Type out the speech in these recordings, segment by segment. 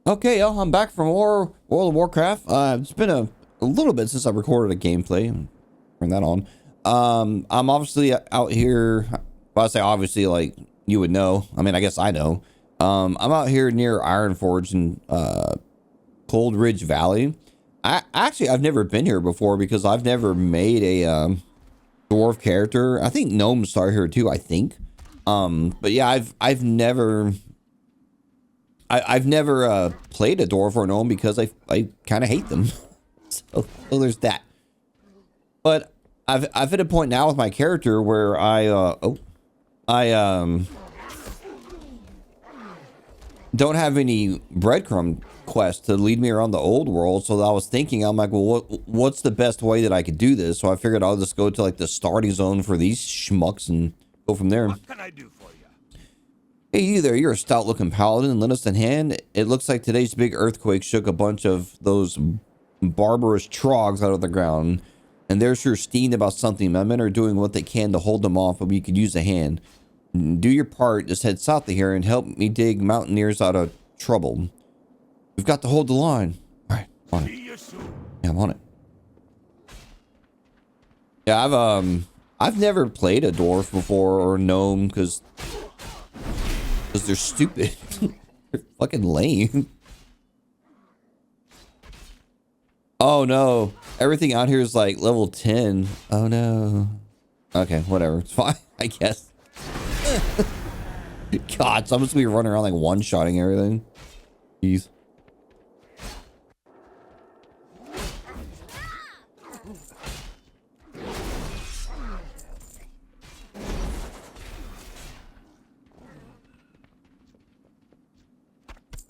Okay, y'all, I'm back from World of Warcraft. It's been a little bit since I recorded a gameplay. Turn that on. I'm obviously out here. Well, I say obviously, like you would know. I mean, I guess I know. I'm out here near Ironforge in Cold Ridge Valley. I've never been here before because I've never made a dwarf character. I think gnomes start here too. I think. But yeah, I've never played a dwarf or a gnome because I kind of hate them. so there's that. But I've hit a point now with my character where I don't have any breadcrumb quests to lead me around the old world. So I was thinking, I'm like, well, what's the best way that I could do this? So I figured I'll just go to like the starting zone for these schmucks and go from there. What can I do for you? Hey, you there, you're a stout-looking paladin. Lend us a hand. It looks like today's big earthquake shook a bunch of those barbarous trogs out of the ground. And they're sure steamed about something. My men are doing what they can to hold them off, but we could use a hand. Do your part. Just head south of here and help me dig mountaineers out of trouble. We've got to hold the line. All right, on it. Yeah, I'm on it. Yeah, I've never played a dwarf before or gnome because they're stupid. They're fucking lame. Oh no. Everything out here is like level 10. Oh no. Okay, whatever. It's fine, I guess. God, so I'm supposed to be running around like one-shotting everything. Jeez.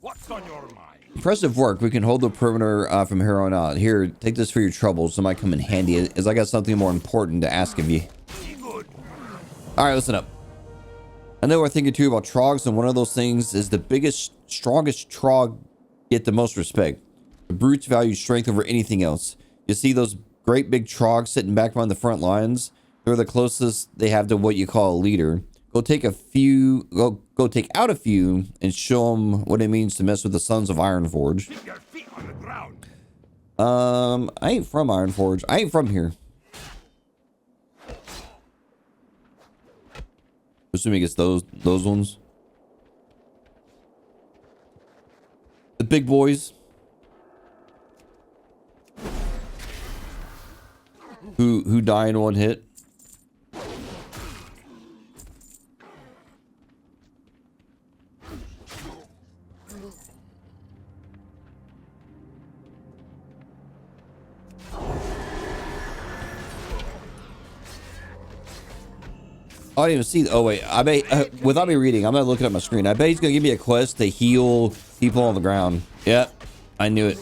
What's on your mind? Impressive work. We can hold the perimeter from here on out. Here, take this for your troubles. It might come in handy as I got something more important to ask of you. All right, listen up. I know we're thinking too about trogs, and one of those things is the biggest, strongest trog get the most respect. The brutes value strength over anything else. You see those great big trogs sitting back behind the front lines? They're the closest they have to what you call a leader. Go take a few, go take out a few and show them what it means to mess with the Sons of Ironforge. Keep your feet on the ground. I ain't from Ironforge. I ain't from here. Assuming it's those ones. The big boys. Who die in one hit. I didn't even see. Oh wait, I bet without me reading, I'm not looking at my screen. I bet he's gonna give me a quest to heal people on the ground. Yep, I knew it.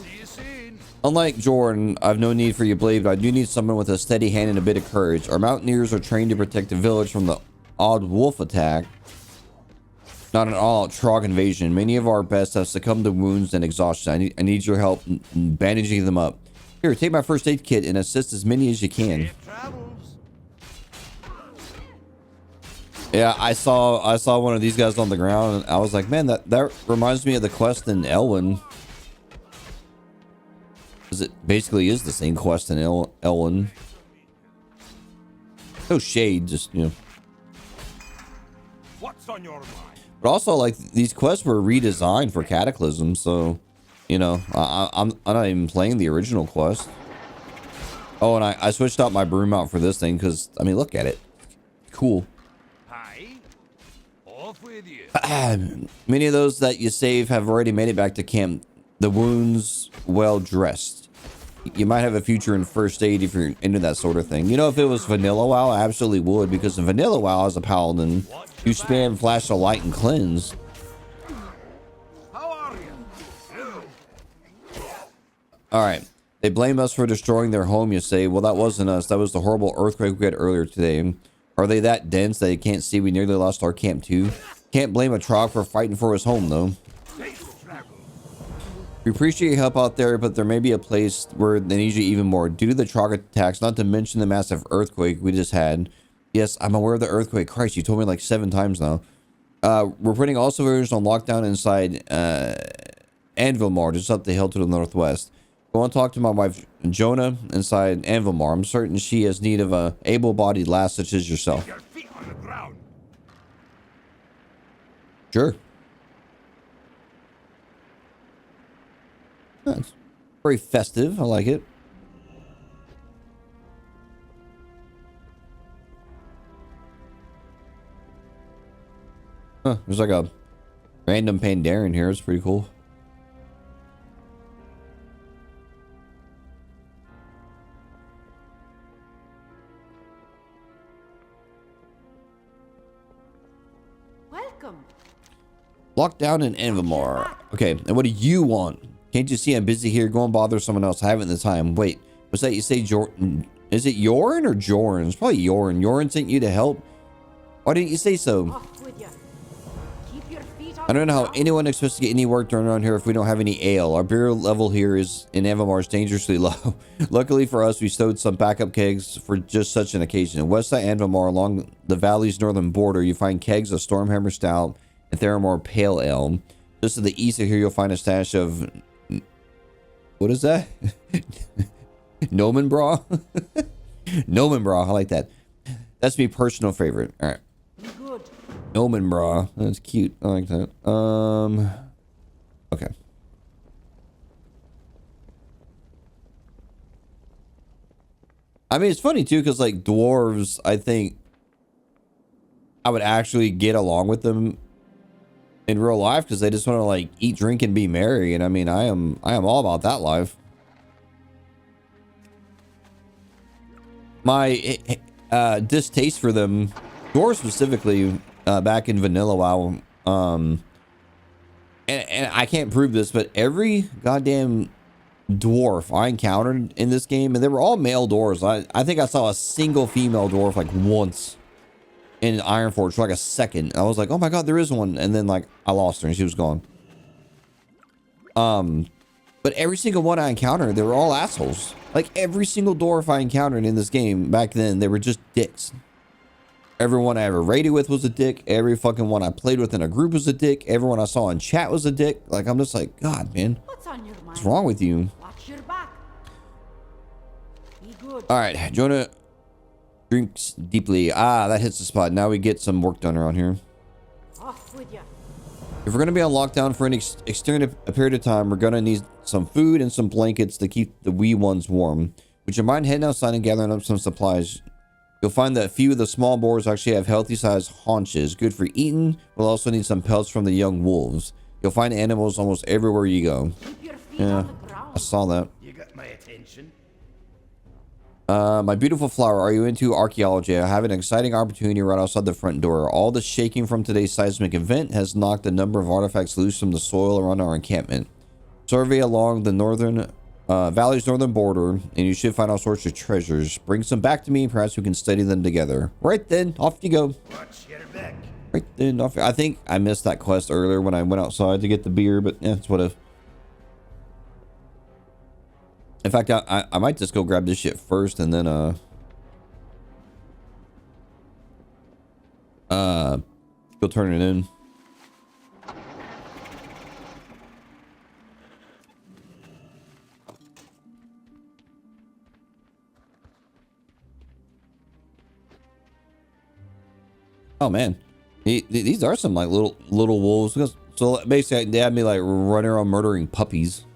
Unlike Jordan, I've no need for your blade, but I do need someone with a steady hand and a bit of courage. Our mountaineers are trained to protect the village from the odd wolf attack, not an all-out trog invasion. Many of our best have succumbed to wounds and exhaustion. I need your help in bandaging them up. Here, take my first aid kit and assist as many as you can. Yeah, I saw one of these guys on the ground, and I was like, man, that reminds me of the quest in Elwyn. Because it basically is the same quest in Elwyn. No shade, just, you know. What's on your mind? But also, like, these quests were redesigned for Cataclysm, so, you know, I'm not even playing the original quest. Oh, and I switched out my broom out for this thing, because, I mean, look at it. Cool. With you. Many of those that you save have already made it back to camp. The wounds well dressed. You might have a future in first aid if you're into that sort of thing. You know, if it was vanilla WoW, I absolutely would, because in vanilla WoW as a paladin, you spam flash of light and cleanse. How are you? All right. They blame us for destroying their home, you say. Well, that wasn't us. That was the horrible earthquake we had earlier today. Are they that dense that they can't see we nearly lost our camp too? Can't blame a trog for fighting for his home, though. We appreciate your help out there, but there may be a place where they need you even more. Due to the trog attacks, not to mention the massive earthquake we just had. Yes, I'm aware of the earthquake. Christ, you told me like 7 times now. We're putting all civilians on lockdown inside Anvilmar, just up the hill to the northwest. Go and talk to my wife, Jonah, inside Anvilmar. I'm certain she has need of a able-bodied lass such as yourself. Your feet on the ground. Sure. That's very festive. I like it. Huh, there's like a random Pandaren here. It's pretty cool. Welcome. Locked down in Anvilmar. Okay, and what do you want? Can't you see I'm busy here? Go and bother someone else. I haven't the time. Wait, what's that you say, Jordan? Is it Yorin or Joran? It's probably Yorin. Yorin sent you to help? Why didn't you say so? Off with you. Keep your feet on I don't know how the anyone expects to get any work done around here if we don't have any ale. Our beer level here is in Anvilmar is dangerously low. Luckily for us, we stowed some backup kegs for just such an occasion. In Westside Anvilmar, along the valley's northern border, you find kegs of Stormhammer Stout and Theramore Pale Ale. Just to the east of here, you'll find a stash of... What is that? Nomen Bra? Nomen Bra, I like that. That's my personal favorite. All right. good. Nomen Bra. That's cute. I like that. Okay. I mean, it's funny too, because like dwarves, I think I would actually get along with them in real life because they just want to like eat, drink, and be merry. And I mean, I am all about that life. My distaste for them, dwarves specifically, back in Vanilla WoW, and I can't prove this, but every goddamn dwarf I encountered in this game, and they were all male dwarves. I think I saw a single female dwarf like once in Ironforge for like a second. I was like, oh my god, there is one. And then like I lost her and she was gone. But every single one I encountered, they were all assholes. Like every single dwarf I encountered in this game back then, they were just dicks. Everyone I ever raided with was a dick. Every fucking one I played with in a group was a dick. Everyone I saw in chat was a dick. Like, I'm just like, God, man. What's on your mind? What's wrong with you? Watch your back. Be good. All right, Jonah drinks deeply. Ah, that hits the spot. Now we get some work done around here. Off with you. If we're going to be on lockdown for an extended period of time, we're going to need some food and some blankets to keep the wee ones warm. Would you mind heading outside and gathering up some supplies? You'll find that a few of the small boars actually have healthy sized haunches, good for eating. We'll also need some pelts from the young wolves. You'll find animals almost everywhere you go. Keep your feet Yeah, on the ground. I saw that. You got my attention. My beautiful flower, are you into archaeology? I have an exciting opportunity right outside the front door. All the shaking from today's seismic event has knocked a number of artifacts loose from the soil around our encampment. Survey along the northern valley's northern border, and you should find all sorts of treasures. Bring some back to me, and perhaps we can study them together. Right then, off you go. Watch your back. Right then, off. I think I missed that quest earlier when I went outside to get the beer, but yeah, it's what if. In fact, I might just go grab this shit first and then go turn it in. Oh man, these are some like little wolves. So basically, they had me like running around murdering puppies.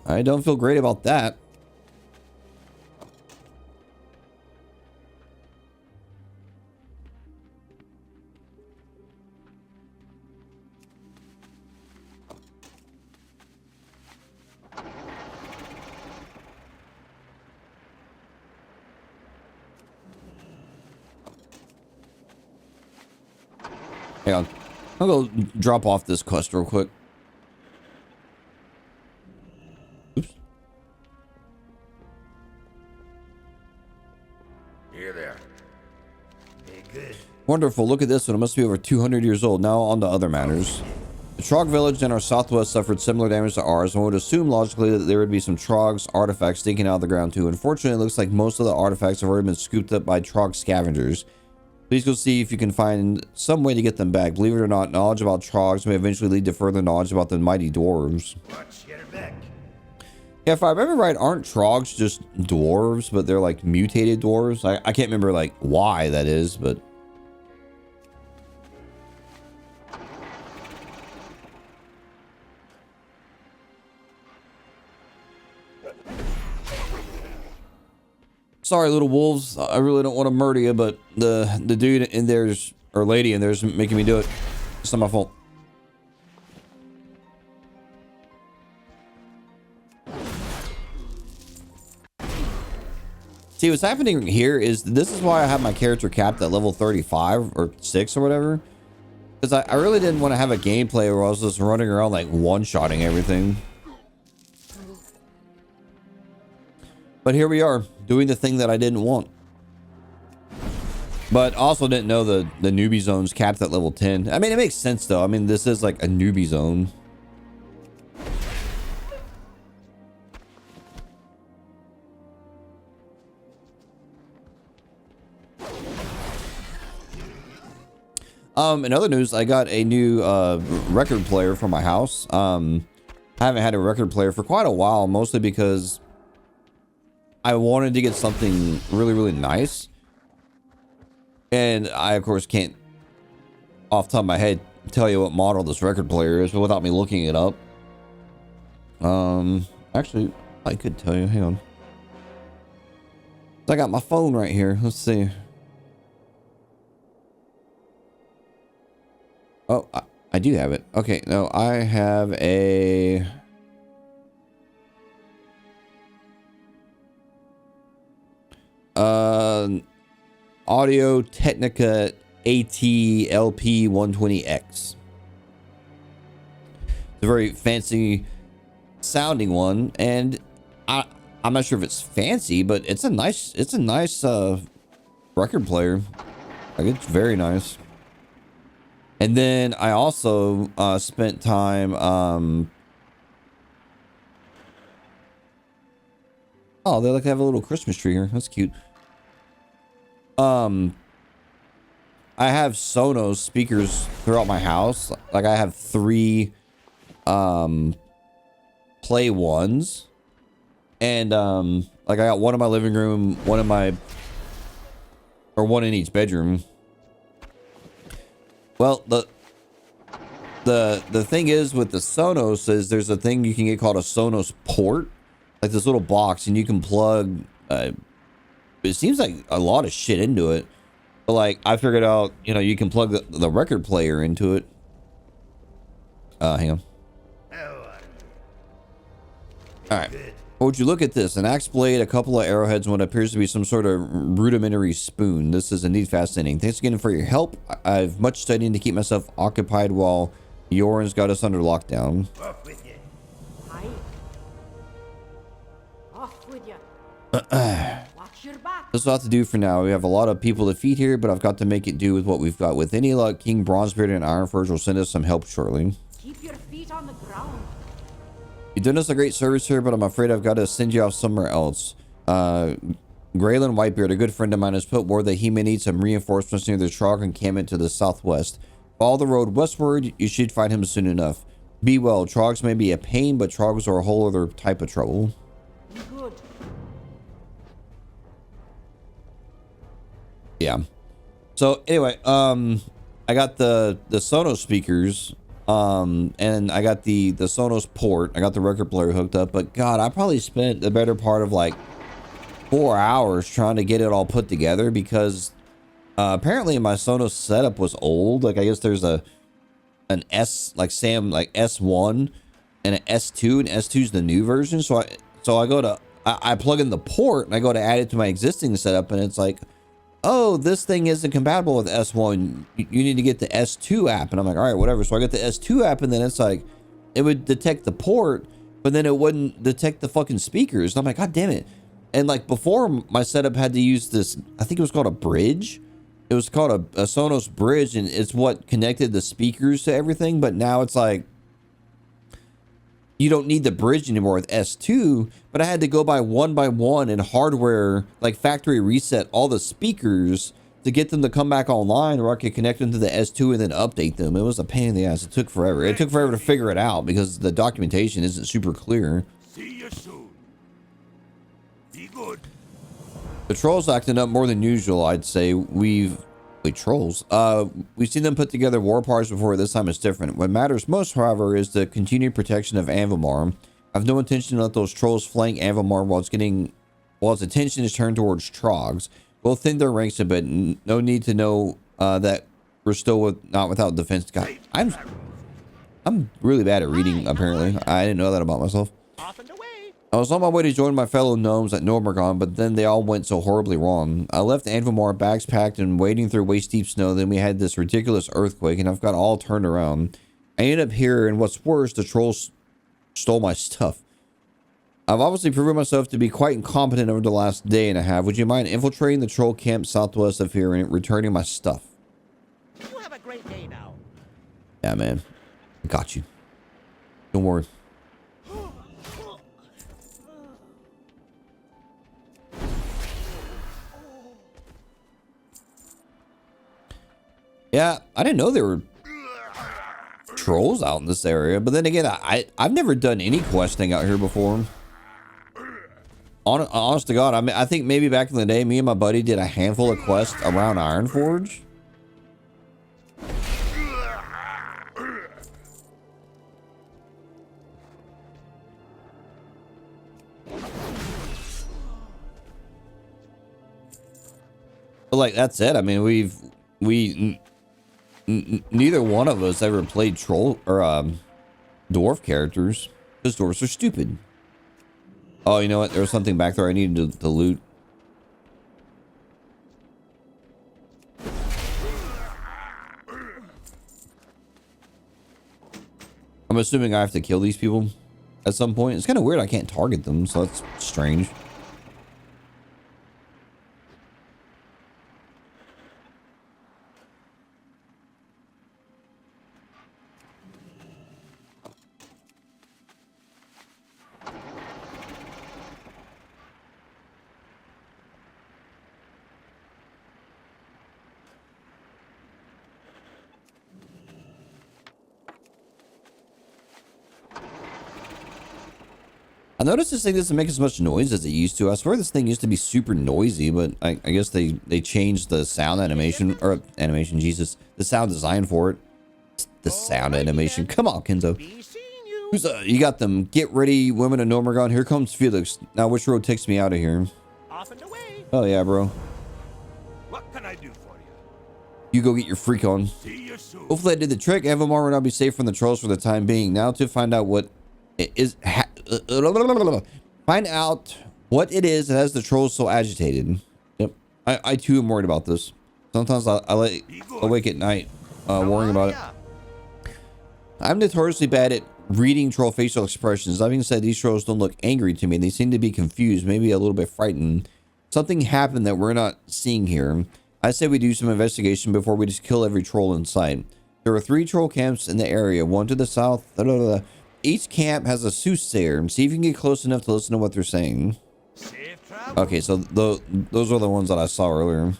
I don't feel great about that. Hang on. I'll go drop off this quest real quick. Oops. Here there. Hey, good. Wonderful. Look at this one. It must be over 200 years old. Now on to other matters. The Trog village in our southwest suffered similar damage to ours. One would assume logically that there would be some Trogs artifacts sticking out of the ground too. Unfortunately, it looks like most of the artifacts have already been scooped up by Trog scavengers. Please go see if you can find some way to get them back. Believe it or not, knowledge about trogs may eventually lead to further knowledge about the mighty dwarves. Watch your back. Yeah, if I remember right, aren't trogs just dwarves, but they're like mutated dwarves? I can't remember like why that is, but... Sorry, little wolves. I really don't want to murder you, but the dude in there's, or lady in there's making me do it. It's not my fault. See, what's happening here is this is why I have my character capped at level 35 or 6 or whatever. Because I really didn't want to have a gameplay where I was just running around like one-shotting everything. But here we are, doing the thing that I didn't want. But also didn't know the newbie zone's capped at level 10. I mean, it makes sense though. I mean, this is like a newbie zone. In other news, I got a new record player for my house. I haven't had a record player for quite a while, mostly because I wanted to get something really, really nice. And I, of course, can't, off the top of my head, tell you what model this record player is without me looking it up. Actually, I could tell you. Hang on. I got my phone right here. Let's see. Oh, I do have it. Okay, no, I have a... Audio Technica AT-LP 120X. It's a very fancy sounding one, and I'm not sure if it's fancy, but it's a nice record player. Like, it's very nice. And then I also spent time oh, they like have a little Christmas tree here. That's cute. I have Sonos speakers throughout my house. Like, I have 3 Play Ones. And like, I got one in my living room, one in my, or one in each bedroom. Well, the thing is with the Sonos is there's a thing you can get called a Sonos port, like this little box, and you can plug it seems like a lot of shit into it, but like I figured out, you know, you can plug the record player into it. Hang on. All right. Would you look at this? An axe blade, a couple of arrowheads, and what appears to be some sort of rudimentary spoon. This is indeed fascinating. Thanks again for your help. I've much studying to keep myself occupied while Yoren's got us under lockdown. Off with you. Aye. Off with you. Watch your back. That's a lot to do for now. We have a lot of people to feed here, but I've got to make it do with what we've got. With any luck, King Bronzebeard and Ironforge will send us some help shortly. Keep your feet on the ground. You've done us a great service here, but I'm afraid I've got to send you off somewhere else. Graylin Whitebeard, a good friend of mine, has put word that he may need some reinforcements near the Trog encampment to the southwest. Follow the road westward. You should find him soon enough. Be well. Trogs may be a pain, but Trogs are a whole other type of trouble. Be good. Yeah. So anyway, I got the Sonos speakers. And I got the Sonos port. I got the record player hooked up, but God, I probably spent the better part of like 4 hours trying to get it all put together because apparently my Sonos setup was old. Like, I guess there's an S, like S1 and an S2, and S2 is the new version. So I go to I plug in the port and I go to add it to my existing setup, and it's like, oh, this thing isn't compatible with S1. You need to get the S2 app. And I'm like, all right, whatever. So I get the S2 app, and then it's like, it would detect the port, but then it wouldn't detect the fucking speakers. And I'm like, God damn it. And like before, my setup had to use this, I think it was called a bridge. It was called a Sonos bridge, and it's what connected the speakers to everything. But now it's like, you don't need the bridge anymore with S2, but I had to go by one and hardware, like factory reset all the speakers to get them to come back online, or I could connect them to the S2 and then update them. It was a pain in the ass. It took forever. It took forever to figure it out because the documentation isn't super clear. See you soon. Be good. The trolls acting up more than usual, I'd say. Wait, trolls. We've seen them put together war parties before. This time it's different. What matters most, however, is the continued protection of Anvamar. I have no intention to let those trolls flank Anvamar while its attention is turned towards Trogs. We'll thin their ranks a bit. No need to know that we're still not without defense. God, I'm really bad at reading, apparently. I didn't know that about myself. Off and away. I was on my way to join my fellow gnomes at Normergon, but then they all went so horribly wrong. I left Anvamar bags packed and wading through waist-deep snow. Then we had this ridiculous earthquake, and I've got all turned around. I ended up here, and what's worse, the trolls stole my stuff. I've obviously proven myself to be quite incompetent over the last day and a half. Would you mind infiltrating the troll camp southwest of here and returning my stuff? You have a great day now. Yeah, man. I got you. Don't worry. Yeah, I didn't know there were trolls out in this area. But then again, I've never done any questing out here before. Honest to God, I mean, I think maybe back in the day, me and my buddy did a handful of quests around Ironforge. But like that's it. I mean, neither one of us ever played troll or dwarf characters because dwarves are stupid. Oh, you know what? There was something back there I needed to loot. I'm assuming I have to kill these people at some point. It's kind of weird I can't target them, so that's strange. I noticed this thing doesn't make as much noise as it used to. I swear this thing used to be super noisy, but I guess they changed the sound animation, or animation, Jesus, the sound design for it. The sound animation. Come on, Kenzo. Who's you got them. Get ready, women of Normergon. Here comes Felix. Now, which road takes me out of here? Off and away. Oh, yeah, bro. What can I do for you? You go get your freak on. See you soon. Hopefully I did the trick. Anvamar will now be safe from the trolls for the time being. Now to find out what it is. Find out what it is that has the trolls so agitated. Yep. I too am worried about this. Sometimes I lay awake at night worrying about it. I'm notoriously bad at reading troll facial expressions. That being said, these trolls don't look angry to me. They seem to be confused, maybe a little bit frightened. Something happened that we're not seeing here. I say we do some investigation before we just kill every troll in sight. There are 3 troll camps in the area, one to the south. Each camp has a soothsayer. See if you can get close enough to listen to what they're saying. Safe travel. Okay, so those are the ones that I saw earlier.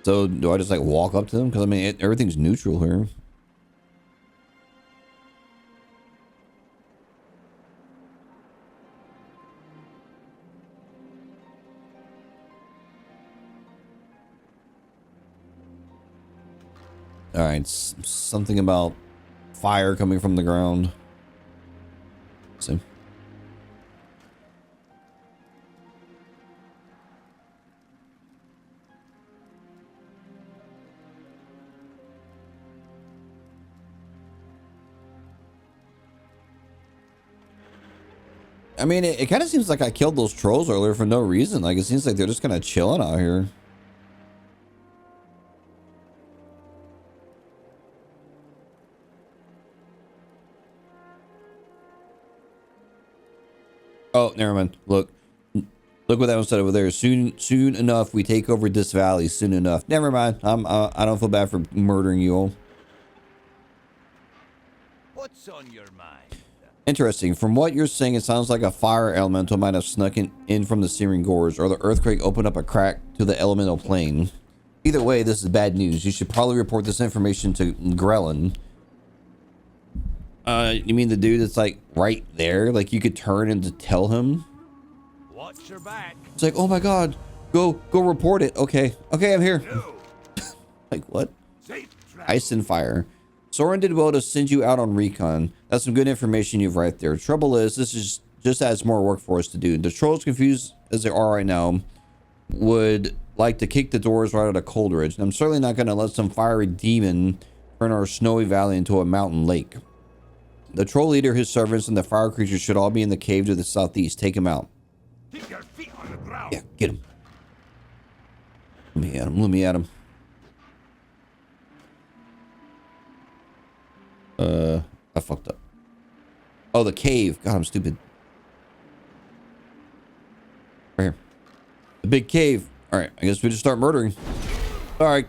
So do I just like walk up to them? Because I mean, everything's neutral here. All right, something about fire coming from the ground. Let's see. I mean, it kind of seems like I killed those trolls earlier for no reason. Like, it seems like they're just kind of chilling out here. Oh, never mind. Look what that one said over there. Soon enough, we take over this valley. Soon enough. Never mind. I don't feel bad for murdering you all. What's on your mind? Interesting. From what you're saying, it sounds like a fire elemental might have snuck in from the searing gorge, or the earthquake opened up a crack to the elemental plane. Either way, this is bad news. You should probably report this information to Grelin. You mean the dude that's like right there? Like you could turn and to tell him? Watch your back. It's like, oh my god, go report it. Okay, I'm here. No. Like what? Safe travel. Ice and fire. Soren did well to send you out on recon. That's some good information you've right there. Trouble is, this is just adds more work for us to do. The trolls, confused as they are right now, would like to kick the doors right out of Coldridge. And I'm certainly not going to let some fiery demon turn our snowy valley into a mountain lake. The troll leader, his servants, and the fire creatures should all be in the cave to the southeast. Take him out. Keep your feet on the ground. Yeah, get him. Let me at him. I fucked up. Oh, the cave. God, I'm stupid. Right here. The big cave. All right, I guess we just start murdering. All right.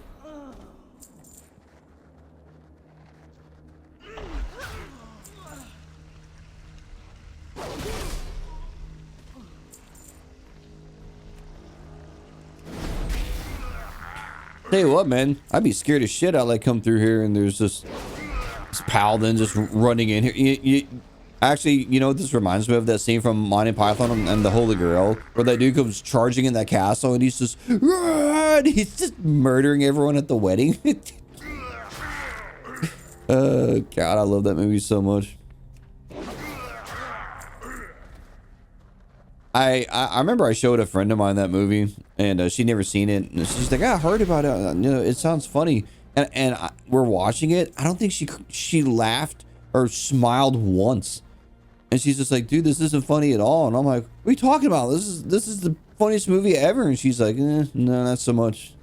Tell you what, man, I'd be scared as shit. I like come through here and there's this paladin just running in here. Actually, you know what this reminds me of? That scene from Monty Python and the Holy Grail, where that dude comes charging in that castle and he's just murdering everyone at the wedding. Oh God, I love that movie so much. I remember I showed a friend of mine that movie, and she'd never seen it, and she's like, I heard about it. You know, it sounds funny, and we're watching it. I don't think she laughed or smiled once, and she's just like, dude, this isn't funny at all. And I'm like, what are you talking about? This is the funniest movie ever. And she's like, no, not so much.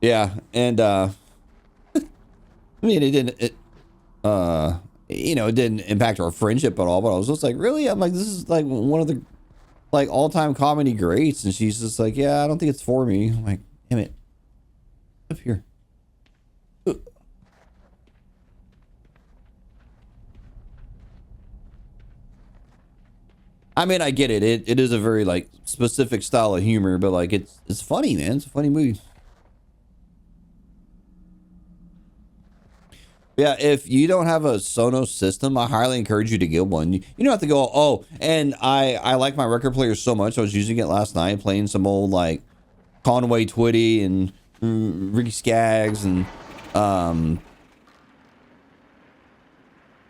Yeah, and I mean, it you know, it didn't impact our friendship at all, but I was just like, really? I'm like, this is like one of the like all-time comedy greats, and she's just like, yeah, I don't think it's for me. I'm like, damn it. Up here. I mean, I get it. It is a very like specific style of humor, but like it's funny, man. It's a funny movie. Yeah, if you don't have a Sonos system, I highly encourage you to get one. You don't have to go, oh, and I like my record player so much. I was using it last night, playing some old like Conway Twitty and Ricky Skaggs and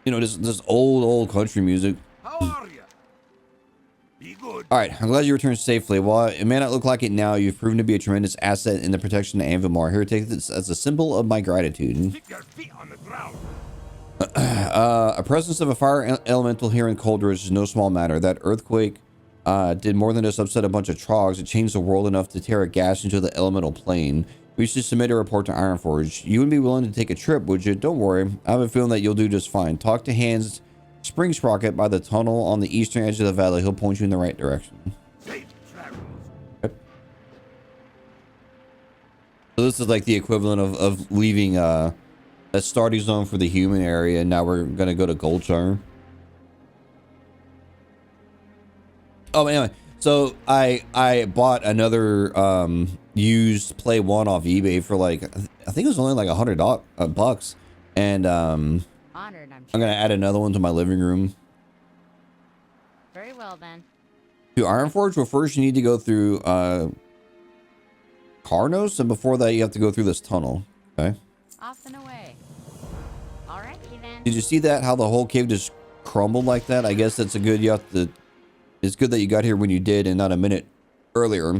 you know, this old country music. How are you? Be good. All right, I'm glad you returned safely. While it may not look like it now, you've proven to be a tremendous asset in the protection of Anvilmar. Here, take this as a symbol of my gratitude. Keep your feet on the ground. A presence of a fire elemental here in Coldridge is no small matter. That earthquake did more than just upset a bunch of trogs. It changed the world enough to tear a gash into the elemental plane. We should submit a report to Ironforge. You wouldn't be willing to take a trip, would you? Don't worry. I have a feeling that you'll do just fine. Talk to Hans Spring Sprocket by the tunnel on the eastern edge of the valley. He'll point you in the right direction. Safe travels. Okay. So this is like the equivalent of leaving a starting zone for the human area, and now we're gonna go to Goldcharm. Oh, anyway, so I bought another used Play 1 off eBay for like I think it was only like $100 and Honored, I'm I'm gonna add another one to my living room. Very well then. To Ironforge, well, first you need to go through Karnos, and before that you have to go through this tunnel. Okay. Off and away. Alrighty then. Did you see that? How the whole cave just crumbled like that? I guess that's a good. You have to. It's good that you got here when you did, and not a minute earlier.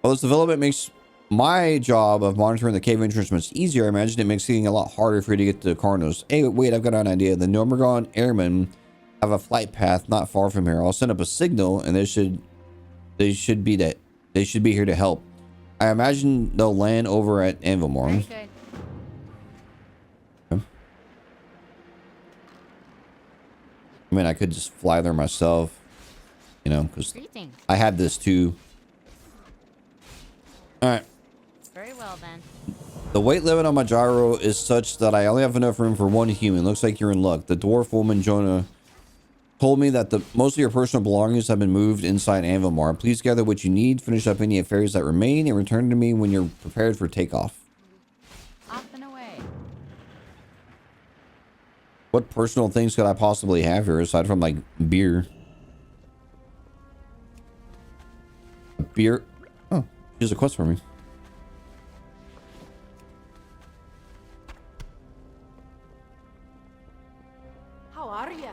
Well, this development makes my job of monitoring the cave entrance much easier. I imagine it makes it a lot harder for you to get to Karnos. Hey, wait, I've got an idea. The Nomergon airmen have a flight path not far from here. I'll send up a signal, and they should be here to help. I imagine they'll land over at Anvilmar. Very good. Okay. I mean, I could just fly there myself. You know, because Greetings. I have this too. All right. Very well then. The weight limit on my gyro is such that I only have enough room for one human. Looks like you're in luck. The dwarf woman Jonah told me that most of your personal belongings have been moved inside Anvilmar. Please gather what you need, finish up any affairs that remain, and return to me when you're prepared for takeoff. Off and away. What personal things could I possibly have here aside from like beer? Beer? Oh, here's a quest for me. How are you?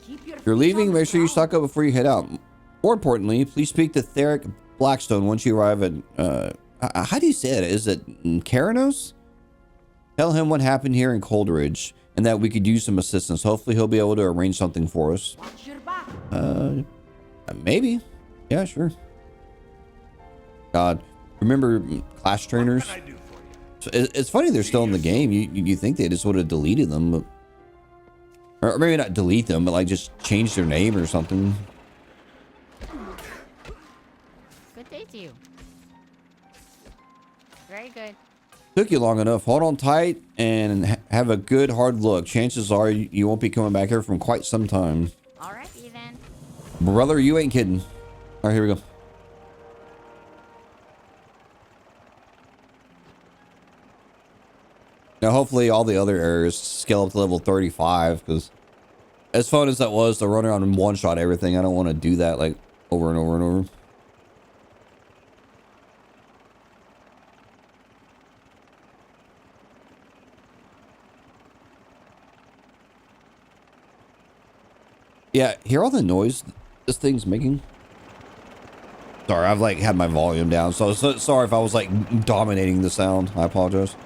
Keep your If you're feet leaving, on the make sure you ground. stock up before you head out. More importantly, please speak to Theric Blackstone once you arrive at, how do you say it? Is it Karanos? Tell him what happened here in Coldridge and that we could use some assistance. Hopefully he'll be able to arrange something for us. Watch your back. Maybe. Yeah, sure. God, remember Clash Trainers? What can I do for you? So it's funny they're still in the game. You think they just would have deleted them, but, or maybe not delete them, but like just change their name or something. Good day to you. Very good. Took you long enough. Hold on tight and have a good hard look. Chances are you won't be coming back here from quite some time. Alrighty then. Brother, you ain't kidding. All right, here we go. Now, hopefully all the other areas scale up to level 35, because as fun as that was to run around and one-shot everything, I don't want to do that, like, over and over and over. Yeah, hear all the noise this thing's making? Sorry, I've, like, had my volume down, so sorry if I was, like, dominating the sound. I apologize.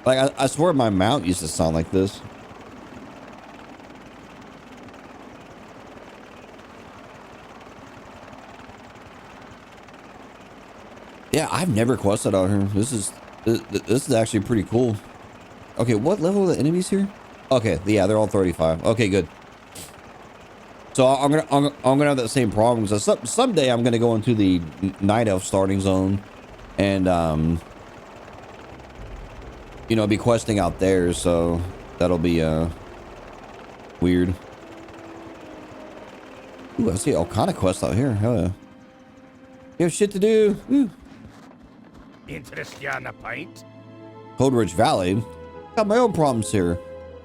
Like, I swear my mount used to sound like this. Yeah, I've never quested out here. This is actually pretty cool. Okay, what level are the enemies here? Okay, yeah, they're all 35. Okay, good. So I'm gonna have that same problem. So someday I'm gonna go into the Night Elf starting zone, and you know, be questing out there. So that'll be weird. Ooh, I see all kind of quests out here. Hell yeah. You have shit to do. Ooh. Interest you on a pint? Coldridge Valley. Got my own problems here.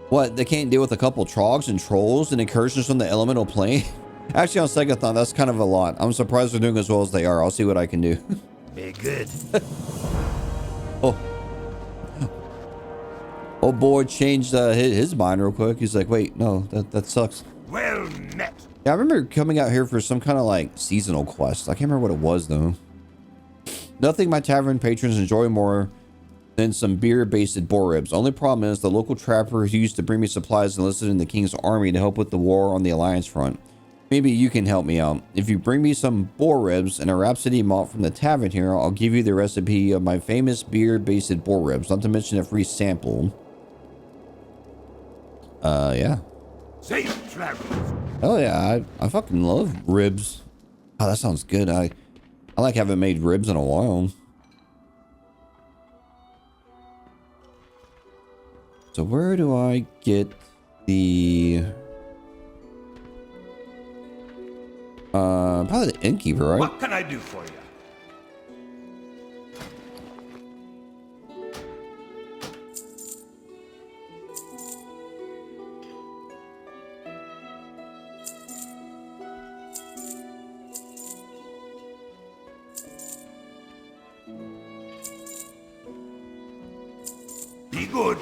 What, they can't deal with a couple trogs and trolls and incursions from the elemental plane? Actually, on second thought, that's kind of a lot. I'm surprised they're doing as well as they are. I'll see what I can do. Be good. Oh. Oh boy changed his mind real quick. He's like, wait, no, that sucks. Well met. Yeah, I remember coming out here for some kind of like seasonal quest. I can't remember what it was though. Nothing my tavern patrons enjoy more than some beer-basted boar ribs. Only problem is the local trapper who used to bring me supplies enlisted in the king's army to help with the war on the alliance front. Maybe you can help me out. If you bring me some boar ribs and a rhapsody malt from the tavern here, I'll give you the recipe of my famous beer-basted boar ribs. Not to mention a free sample. Yeah. Safe travels. Oh yeah, I fucking love ribs. Oh, that sounds good. I like haven't made ribs in a while. So where do I get the probably the innkeeper, right? What can I do for you? Be good.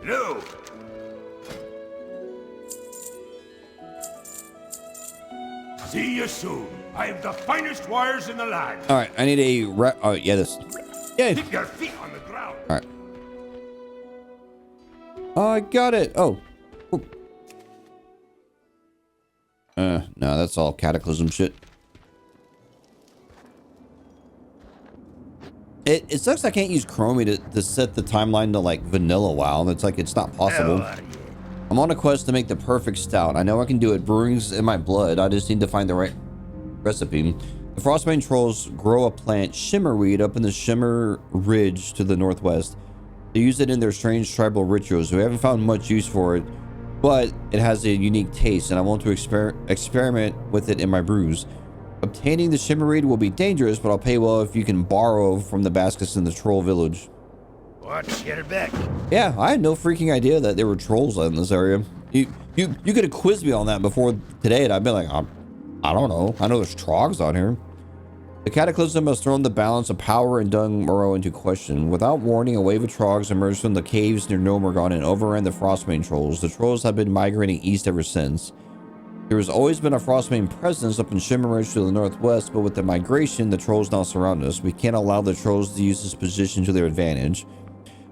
Hello. See you soon. I have the finest wires in the land. All right, I need a oh yeah, this. Yay. Keep your feet on the ground. All right. Oh, I got it. Oh. Ooh. No, that's all cataclysm shit. It sucks I can't use Chromie to set the timeline to like vanilla WoW. It's like it's not possible. I'm on a quest to make the perfect stout. I know I can do it. Brewing's in my blood. I just need to find the right recipe. The Frostbane trolls grow a plant, Shimmerweed, up in the Shimmer Ridge to the northwest. They use it in their strange tribal rituals. We haven't found much use for it, but it has a unique taste, and I want to experiment with it in my brews. Obtaining the Shimmerweed will be dangerous, but I'll pay well if you can borrow from the baskets in the troll village. Watch your back. Yeah, I had no freaking idea that there were trolls in this area. You could have quizzed me on that before today, and I'd be like, I don't know. I know there's trogs on here. The cataclysm has thrown the balance of power in Dung Moreau into question. Without warning, a wave of trogs emerged from the caves near Nomergon and overran the Frostbane trolls. The trolls have been migrating east ever since. There has always been a Frostbane presence up in Shimmerage to the northwest, but with the migration, the trolls now surround us. We can't allow the trolls to use this position to their advantage.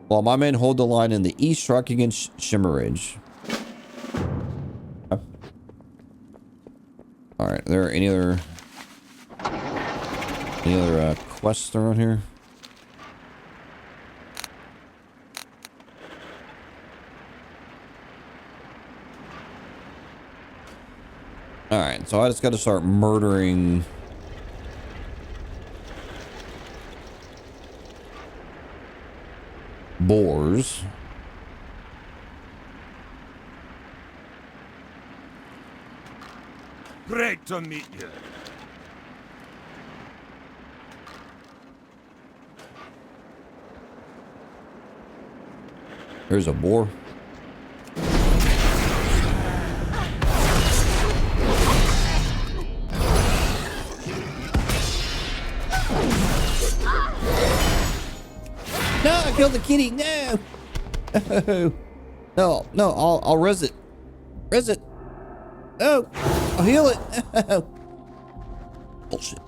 While my men hold the line in the east, strike against Shimmerage. Alright, are there any other quests around here? Alright, so I just got to start murdering boars. Great to meet you. There's a boar. No, I killed the kitty. No. No, I'll res it. Res it. Oh, I'll heal it. Bullshit.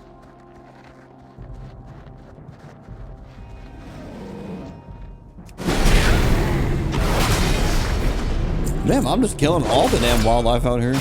Damn, I'm just killing all the damn wildlife out here.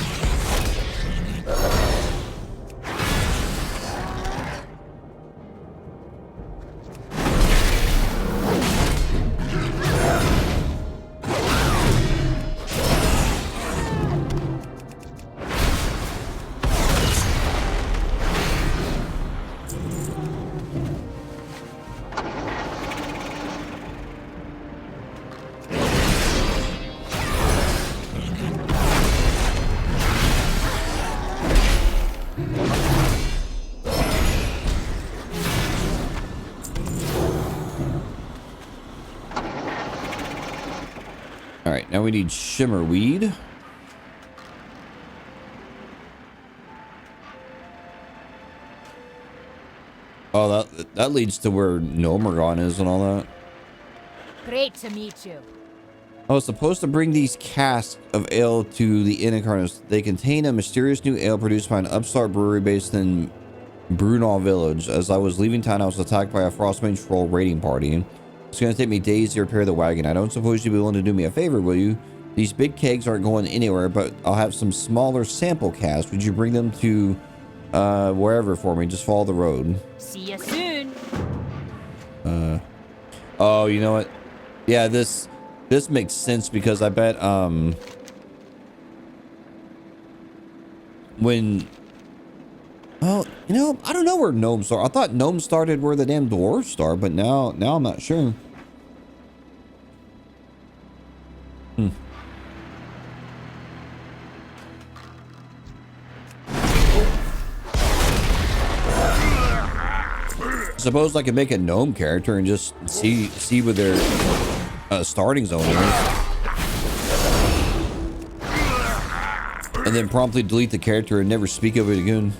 Now we need Shimmerweed. Oh, that leads to where Nomergon is and all that. Great to meet you. I was supposed to bring these casks of ale to the Inn Incarnus. They contain a mysterious new ale produced by an upstart brewery based in Brunel Village. As I was leaving town, I was attacked by a Frostbane troll raiding party. It's going to take me days to repair the wagon. I don't suppose you'd be willing to do me a favor, will you? These big kegs aren't going anywhere, but I'll have some smaller sample casks. Would you bring them to wherever for me? Just follow the road. See you soon. Oh, you know what? Yeah, this makes sense because I bet when well, you know, I don't know where gnomes start. I thought gnomes started where the damn dwarves start, but now I'm not sure. Suppose I could make a gnome character and just see where their starting zone is, and then promptly delete the character and never speak of it again.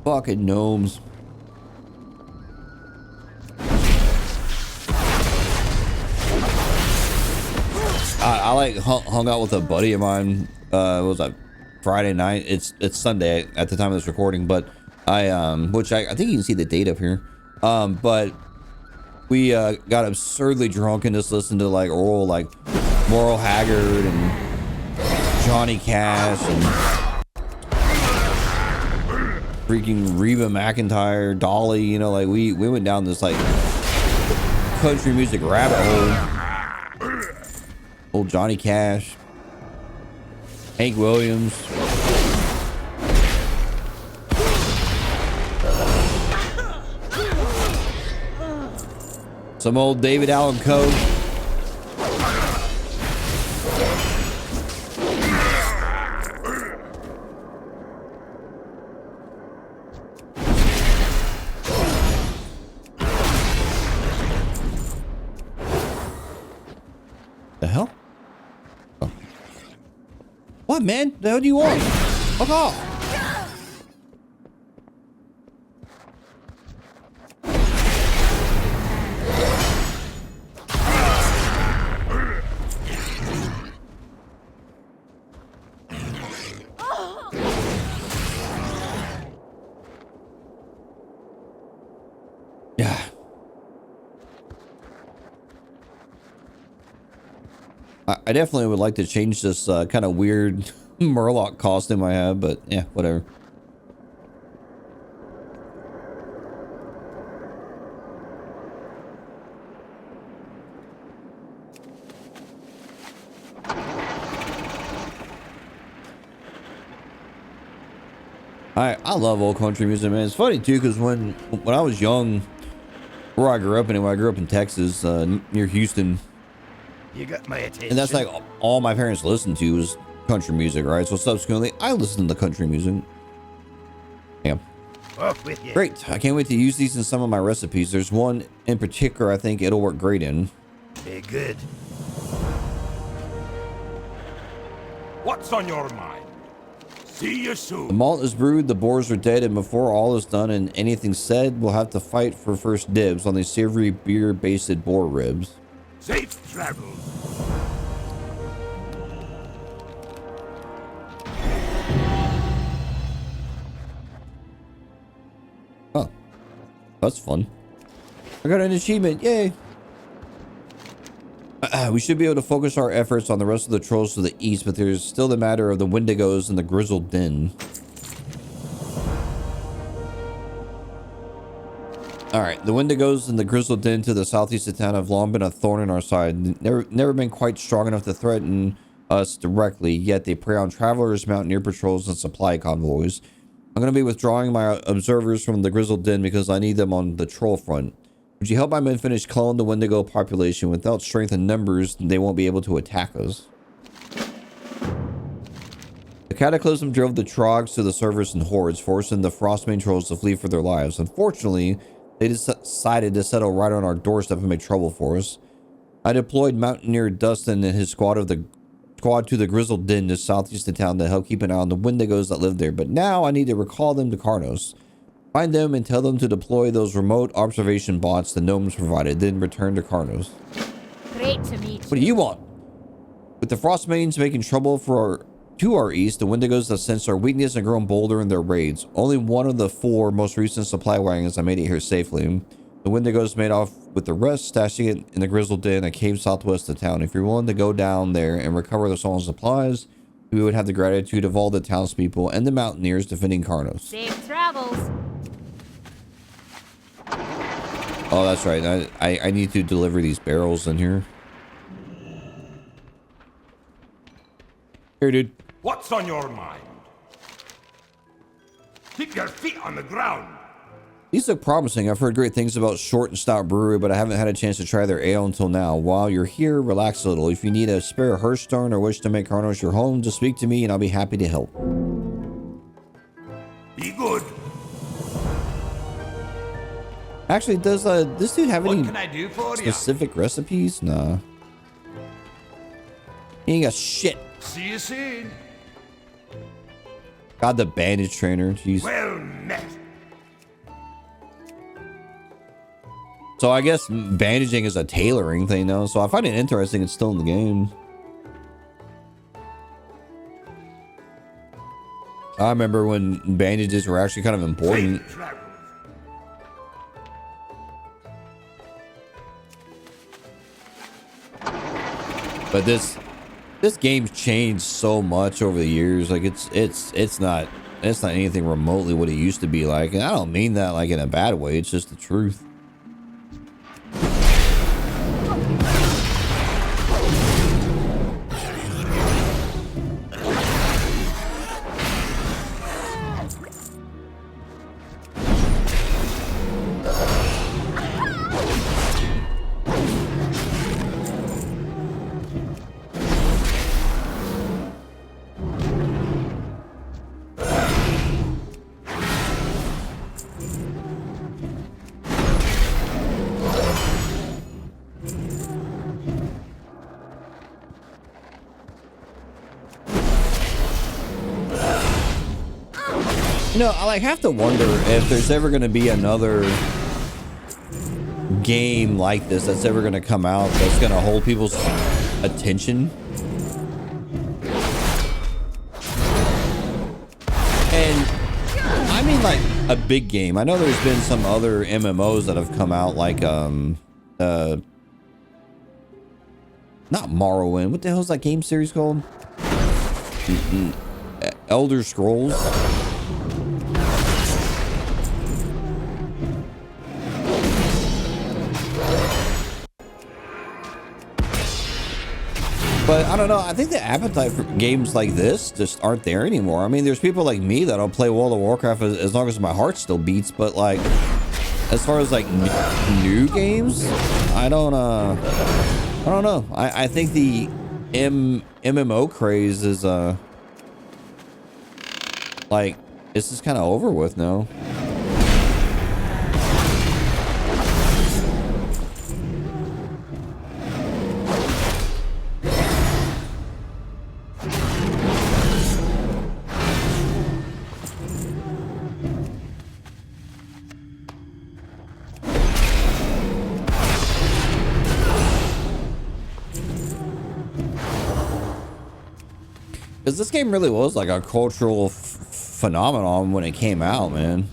Fucking gnomes. like hung out with a buddy of mine. It was a Friday night. It's Sunday at the time of this recording, but which I think you can see the date up here. But we got absurdly drunk and just listened to like old like Moral Haggard and Johnny Cash and freaking Reba McEntire, Dolly. You know, like we went down this like country music rabbit hole. Old Johnny Cash, Hank Williams. Some old David Allen Coe. The hell? Oh. What, man? The hell do you want? Fuck off. Yeah. I definitely would like to change this kind of weird Murloc costume I have, but yeah, whatever. I love old country music, man. It's funny too, because when I was young, where I grew up anyway, I grew up in Texas, near Houston. You got my attention. And that's like all my parents listened to was country music, right? So subsequently, I listened to country music. Yeah. Off with you. Great. I can't wait to use these in some of my recipes. There's one in particular I think it'll work great in. Be good. What's on your mind? See you The soon. malt is brewed, the boars are dead, and before all is done and anything said, we'll have to fight for first dibs on these savory beer-based boar ribs. Safe travels. Oh, that's fun. I got an achievement. Yay. We should be able to focus our efforts on the rest of the trolls to the east, but there's still the matter of the Wendigos and the Grizzled Den. Alright, the Wendigos and the Grizzled Den to the southeast of town have long been a thorn in our side. Never been quite strong enough to threaten us directly, yet they prey on travelers, mountaineer patrols, and supply convoys. I'm going to be withdrawing my observers from the Grizzled Den because I need them on the troll front. Would you help my men finish culling the Wendigo population? Without strength and numbers, they won't be able to attack us. The cataclysm drove the Trogs to the surface in hordes, forcing the Frostbane trolls to flee for their lives. Unfortunately, they decided to settle right on our doorstep and make trouble for us. I deployed Mountaineer Dustin and his squad to the Grizzled Den just southeast of town to help keep an eye on the Wendigos that live there. But now I need to recall them to Karnos. Find them and tell them to deploy those remote observation bots the gnomes provided, then return to Karnos. Great to meet you. What do you want? With the Frostmanes making trouble to our east, the Wendigos have sensed our weakness and grown bolder in their raids. Only one of the 4 most recent supply wagons have made it here safely. The Wendigos made off with the rest, stashing it in the Grizzled Den, a cave southwest of town. If you're willing to go down there and recover the stolen supplies, we would have the gratitude of all the townspeople and the mountaineers defending Karnos. Safe travels. Oh, that's right. I need to deliver these barrels in here. Here, dude. What's on your mind? Keep your feet on the ground. These look promising. I've heard great things about Short and Stout Brewery, but I haven't had a chance to try their ale until now. While you're here, relax a little. If you need a spare Hearthstone or wish to make Karnos your home, just speak to me and I'll be happy to help. Be good. Actually, does this dude have What any can I do for you? specific recipes? Nah. He ain't got shit. See you soon. God, the bandage trainer. Jeez. Well met. So I guess bandaging is a tailoring thing now. So I find it interesting it's still in the game. I remember when bandages were actually kind of important. Safe travels. But this game's changed so much over the years. Like it's not anything remotely what it used to be like. And I don't mean that like in a bad way. It's just the truth. You know, I like have to wonder if there's ever going to be another game like this that's ever going to come out that's going to hold people's attention. And I mean like a big game. I know there's been some other MMOs that have come out like not Morrowind. What the hell is that game series called? Elder Scrolls. But I don't know. I think the appetite for games like this just aren't there anymore. I mean, there's people like me that'll play World of Warcraft as long as my heart still beats. But like, as far as like new games, I don't know. I think the MMO craze is like it's just kind of over with now. Because this game really was like a cultural phenomenon when it came out, man.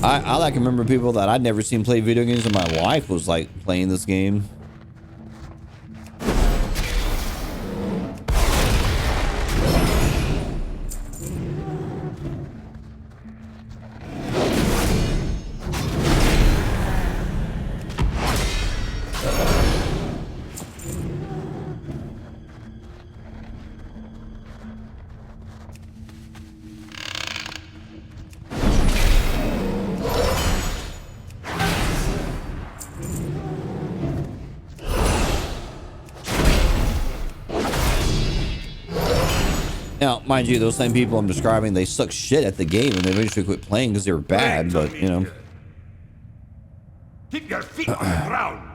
I like remember people that I'd never seen play video games in my life was like playing this game. Now, mind you, those same people I'm describing, they suck shit at the game and they eventually quit playing because they were bad, but, you know. Keep your feet on the ground.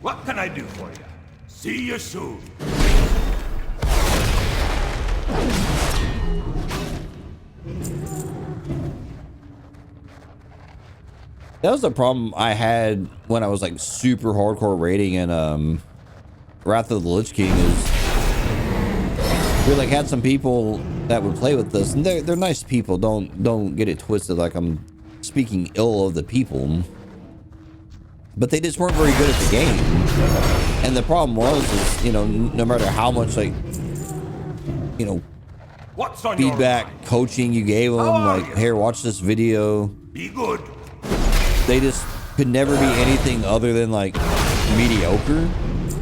What can I do for you? See you soon. That was the problem I had when I was like super hardcore raiding in Wrath of the Lich King is we like had some people that would play with us and they're nice people. Don't get it twisted like I'm speaking ill of the people. But they just weren't very good at the game. And the problem was, you know, no matter how much like, you know, feedback, coaching you gave them, like, here, watch this video. Be good. They just could never be anything other than like mediocre.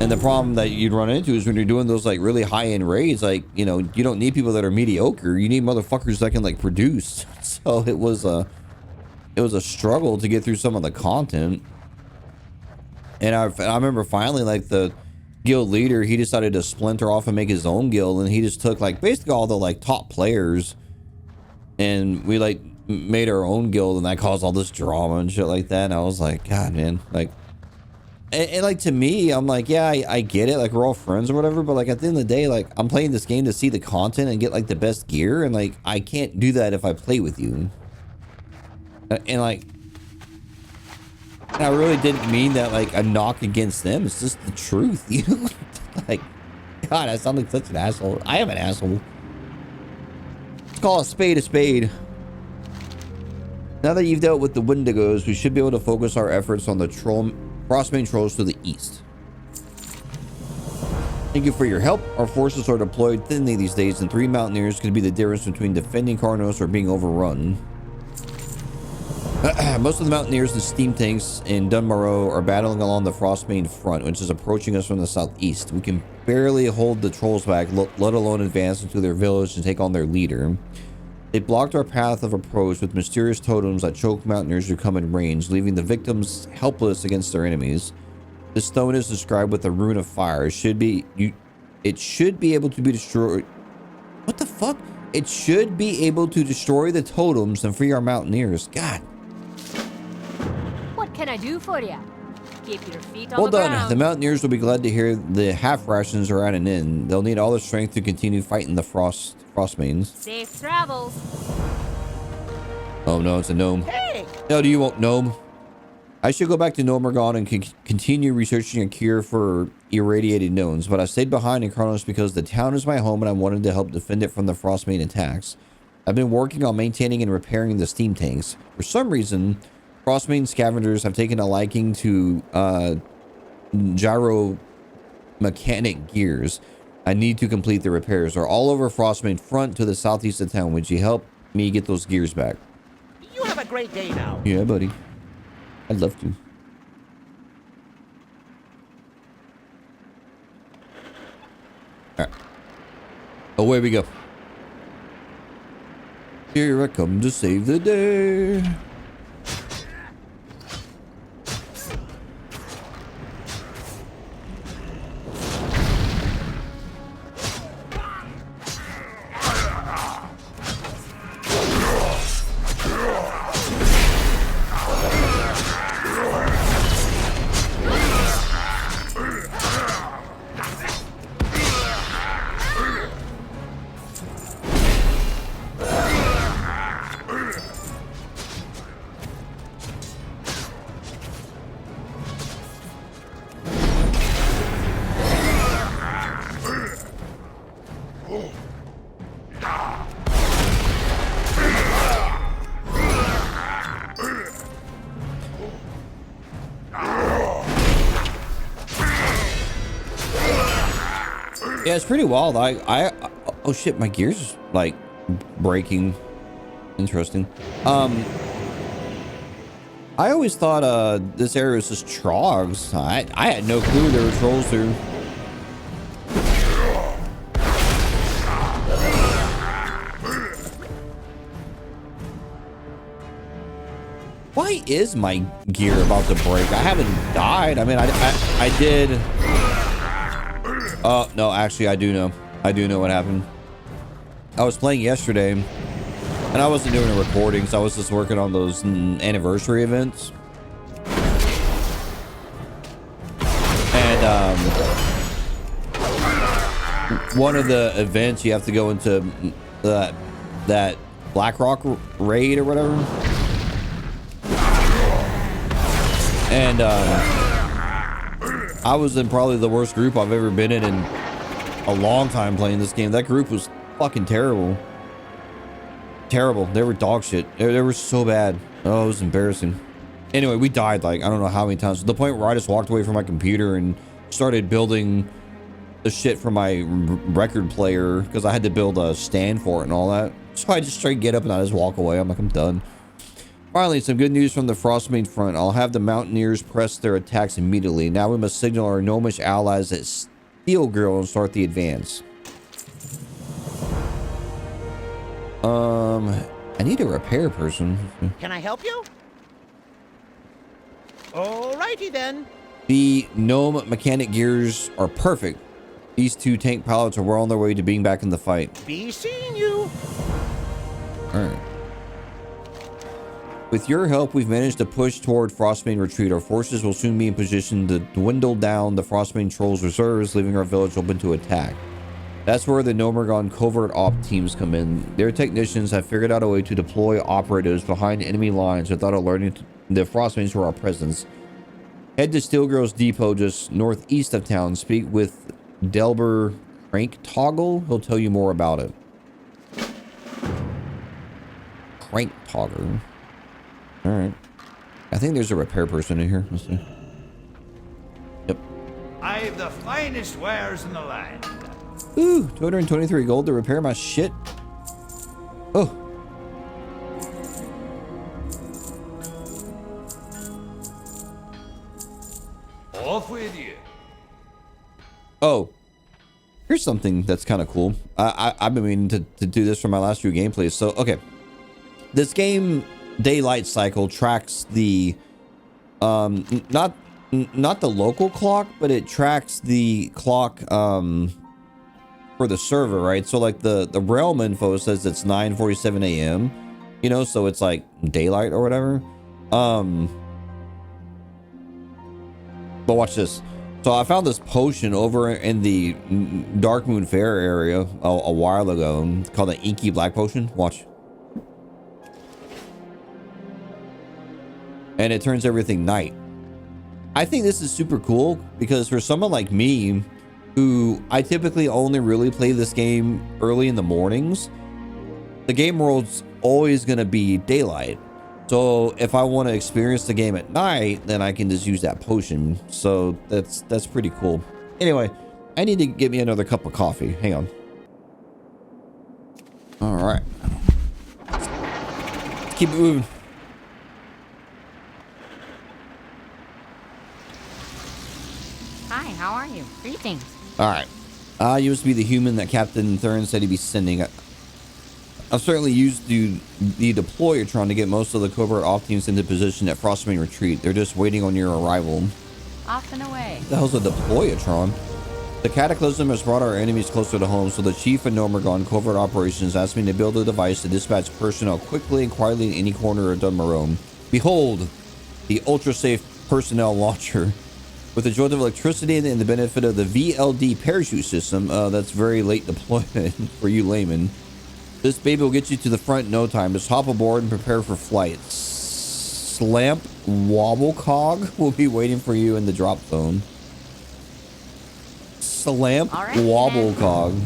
And the problem that you'd run into is when you're doing those like really high-end raids, like, you know, you don't need people that are mediocre. You need motherfuckers that can like produce. So it was a struggle to get through some of the content. And I remember finally like the guild leader, he decided to splinter off and make his own guild, and he just took like basically all the like top players and we like made our own guild, and that caused all this drama and shit like that. And I was like, God, man, like And like, to me, I'm like, yeah, I get it. Like, we're all friends or whatever. But like, at the end of the day, like, I'm playing this game to see the content and get like the best gear. And like, I can't do that if I play with you. And like, I really didn't mean that like a knock against them. It's just the truth, you know? Like, God, I sound like such an asshole. I am an asshole. Let's call a spade a spade. Now that you've dealt with the Wendigos, we should be able to focus our efforts on the Frostmane trolls to the east. Thank you for your help. Our forces are deployed thinly these days, and 3 Mountaineers could be the difference between defending Karnos or being overrun. Most of the Mountaineers and steam tanks in Dunmorrow are battling along the Frostmane front, which is approaching us from the southeast. We can barely hold the trolls back, let alone advance into their village and take on their leader. They blocked our path of approach with mysterious totems that choke Mountaineers who come in range, leaving the victims helpless against their enemies. This stone is described with a rune of fire. It should be able to be destroyed. What the fuck? It should be able to destroy the totems and free our Mountaineers. God. What can I do for you? Keep your feet on Well the done. ground. The Mountaineers will be glad to hear the half rations are at an end. They'll need all their strength to continue fighting the Frostmanes. Safe travels. Oh no, it's a gnome. Hey! No, do you want gnome? I should go back to Gnomeregan and continue researching a cure for irradiated gnomes, but I stayed behind in Karnos because the town is my home and I wanted to help defend it from the Frostmane attacks. I've been working on maintaining and repairing the steam tanks. For some reason, Frostmane scavengers have taken a liking to gyro mechanic gears. I need to complete the repairs. They're all over Frostmane front to the southeast of town. Would you help me get those gears back? You have a great day now. Yeah, buddy. I'd love to. All right. Away we go. Here I come to save the day. Yeah, it's pretty wild. Oh shit, my gears is like breaking. Interesting. I always thought this area was just trogs. I had no clue there were trolls here. Why is my gear about to break? I haven't died. I mean, I did. Oh, no, actually, I do know. I do know what happened. I was playing yesterday, and I wasn't doing a recording, so I was just working on those anniversary events. And one of the events, you have to go into that Blackrock raid or whatever. And I was in probably the worst group I've ever been in a long time playing this game. That group was fucking terrible. Terrible. They were dog shit. They were so bad. Oh, it was embarrassing. Anyway, we died like I don't know how many times. To the point where I just walked away from my computer and started building the shit for my record player because I had to build a stand for it and all that. So I just straight get up and I just walk away. I'm like, I'm done. Finally, some good news from the Frostmane front. I'll have the Mountaineers press their attacks immediately. Now we must signal our gnomish allies at Steel Girl and start the advance. I need a repair person. Can I help you? Alrighty then. The gnome mechanic gears are perfect. These 2 tank pilots are well on their way to being back in the fight. Be seeing you. All right. With your help, we've managed to push toward Frostbane Retreat. Our forces will soon be in position to dwindle down the Frostbane Trolls' reserves, leaving our village open to attack. That's where the Nomergon covert op teams come in. Their technicians have figured out a way to deploy operatives behind enemy lines without alerting the Frostbanes to our presence. Head to Steelgirl's Depot just northeast of town. Speak with Delbur Crank Toggle. He'll tell you more about it. Crank Toggle. Alright. I think there's a repair person in here. Let's see. Yep. I've the finest wares in the land. Ooh, 223 gold to repair my shit. Oh. Off with you. Oh. Here's something that's kind of cool. I've been meaning to do this for my last few gameplays. So, okay. This game daylight cycle tracks the not the local clock, but it tracks the clock for the server, right? So like the realm info says it's 9:47 a.m. you know, so it's like daylight or whatever. But watch this. So I found this potion over in the Dark Moon Fair area a while ago called the Inky Black Potion. Watch. And it turns everything night. I think this is super cool because for someone like me, who I typically only really play this game early in the mornings, the game world's always going to be daylight. So if I want to experience the game at night, then I can just use that potion. So that's pretty cool. Anyway, I need to get me another cup of coffee. Hang on. All right. Let's keep it moving. Hi, how are you? Greetings. All right. I used to be the human that Captain Thurn said he'd be sending. I've certainly used the Deployatron to get most of the covert off teams into position at Frostbane Retreat. They're just waiting on your arrival. Off and away. What the hell's a Deployatron? The Cataclysm has brought our enemies closer to home, so the Chief of Nomergon Covert Operations asked me to build a device to dispatch personnel quickly and quietly in any corner of Dunmarone. Behold, the ultra-safe personnel launcher. With the jolt of electricity and the benefit of the VLD parachute system, that's very late deployment for you laymen. This baby will get you to the front in no time. Just hop aboard and prepare for flight. Slamp Wobblecog will be waiting for you in the drop zone. Slamp Wobblecog.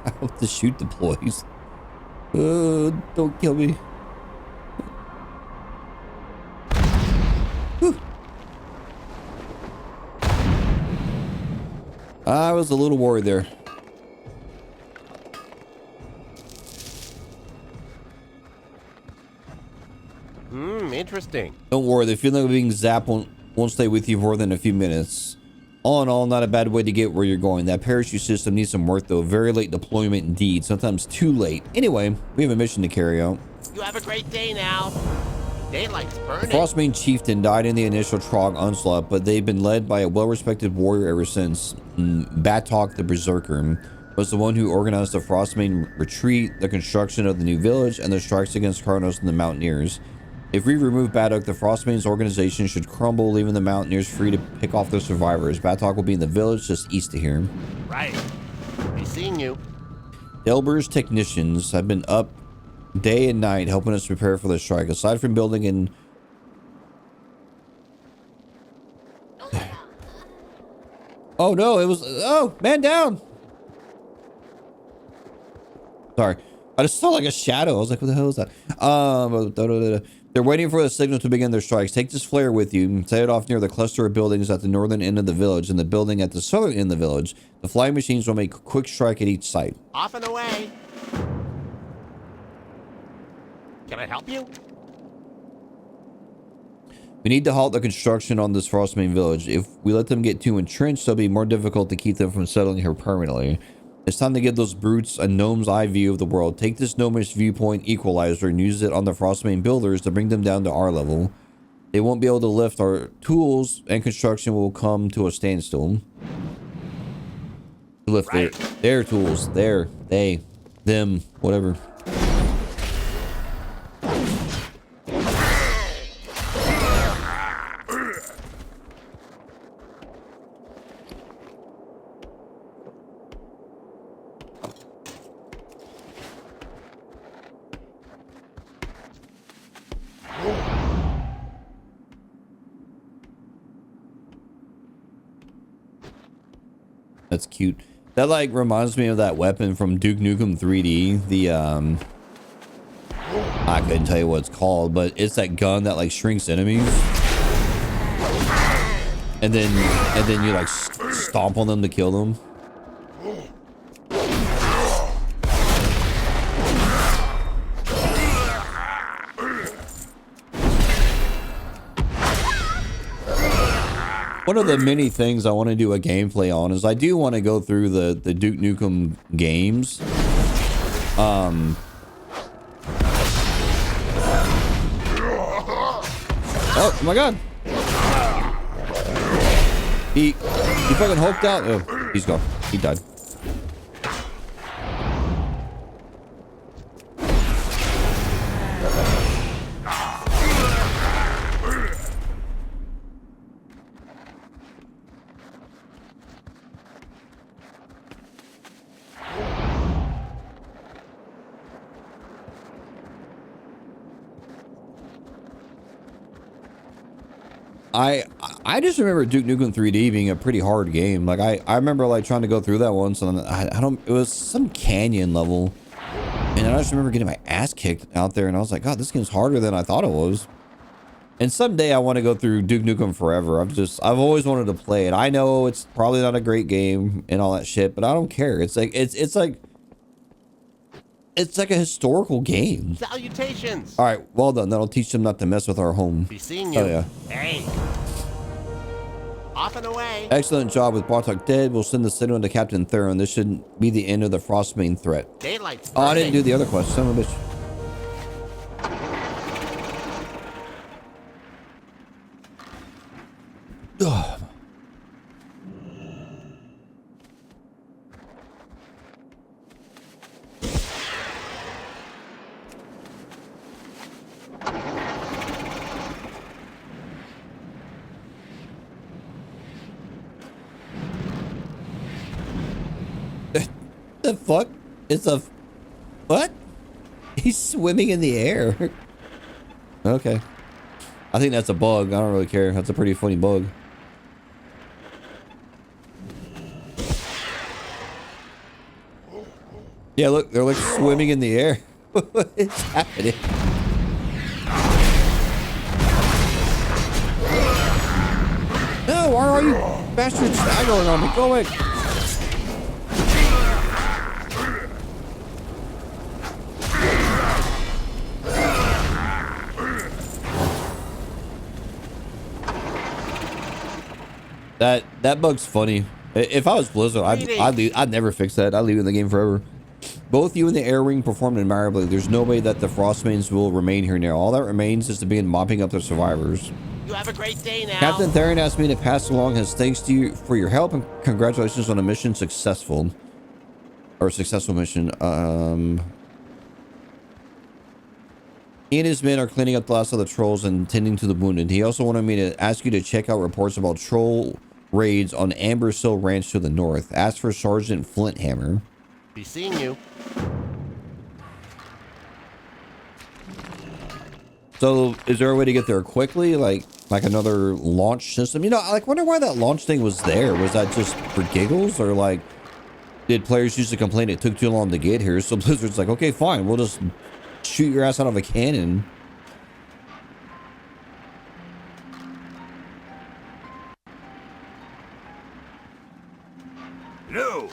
I hope the chute deploys. Don't kill me. Whew. I was a little worried there. Interesting. Don't worry, the feeling of being zapped won't stay with you more than a few minutes. All in all, not a bad way to get where you're going. That parachute system needs some work, though. Very late deployment indeed. Sometimes too late. Anyway, we have a mission to carry out. You have a great day now. Daylight's burning. The Frostbane Chieftain died in the initial Trog onslaught, but they've been led by a well-respected warrior ever since. Batok the Berserker was the one who organized the Frostbane Retreat, the construction of the new village, and the strikes against Karnos and the Mountaineers. If we remove Batok, the Frostbane's organization should crumble, leaving the Mountaineers free to pick off their survivors. Batok will be in the village just east of here. Right. Be seeing you. Delbur's technicians have been up day and night helping us prepare for the strike. Aside from building in... Oh no, it was... Oh, man down! Sorry. I just saw like a shadow. I was like, what the hell is that? They're waiting for the signal to begin their strikes. Take this flare with you and set it off near the cluster of buildings at the northern end of the village and the building at the southern end of the village. The flying machines will make a quick strike at each site. Off and away. Can I help you? We need to halt the construction on this Frostbane village. If we let them get too entrenched, it'll be more difficult to keep them from settling here permanently. It's time to give those brutes a gnome's eye view of the world. Take this gnomish viewpoint equalizer and use it on the Frostbane builders to bring them down to our level. They won't be able to lift our tools, and construction will come to a standstill. Lift their tools. They, them, whatever. That's cute. That like reminds me of that weapon from Duke Nukem 3D. The I couldn't tell you what it's called, but it's that gun that like shrinks enemies, and then you like stomp on them to kill them. One of the many things I want to do a gameplay on is I do want to go through the Duke Nukem games. Oh my god. He fucking hulked out. Oh, he's gone. He died. I just remember Duke Nukem 3D being a pretty hard game. Like I remember like trying to go through that once, and I don't. It was some canyon level, and I just remember getting my ass kicked out there, and I was like, God, this game's harder than I thought it was. And someday I want to go through Duke Nukem Forever. I've always wanted to play it. I know it's probably not a great game and all that shit, but I don't care. It's like it's like a historical game. Salutations. All right, well done. That'll teach them not to mess with our home. Be seeing you. Oh yeah. Hey. Off and away. Excellent job with Bartok dead. We'll send the signal to Captain Theron. This shouldn't be the end of the Frostbane threat. Daylight's Oh, I didn't do the other quest. Son of a bitch. Ugh. The fuck? It's a... What? He's swimming in the air. Okay. I think that's a bug. I don't really care. That's a pretty funny bug. Yeah, look. They're like swimming in the air. What is happening? No, why are you bastards staggering on me? Go away. That bug's funny. If I was Blizzard, I'd never fix that. I'd leave it in the game forever. Both you and the air wing performed admirably. There's no way that the Frostbanes will remain here now. All that remains is to begin mopping up the survivors. You have a great day now. Captain Theron asked me to pass along his thanks to you for your help and congratulations on a mission successful. Or successful mission. He and his men are cleaning up the last of the trolls and tending to the wounded. He also wanted me to ask you to check out reports about troll raids on Ambersill Ranch to the north. Ask for Sergeant Flinthammer. Be seeing you. So, is there a way to get there quickly? Like another launch system? You know, I wonder why that launch thing was there. Was that just for giggles? Or like, did players used to complain it took too long to get here? So Blizzard's like, okay, fine. We'll just shoot your ass out of a cannon. No.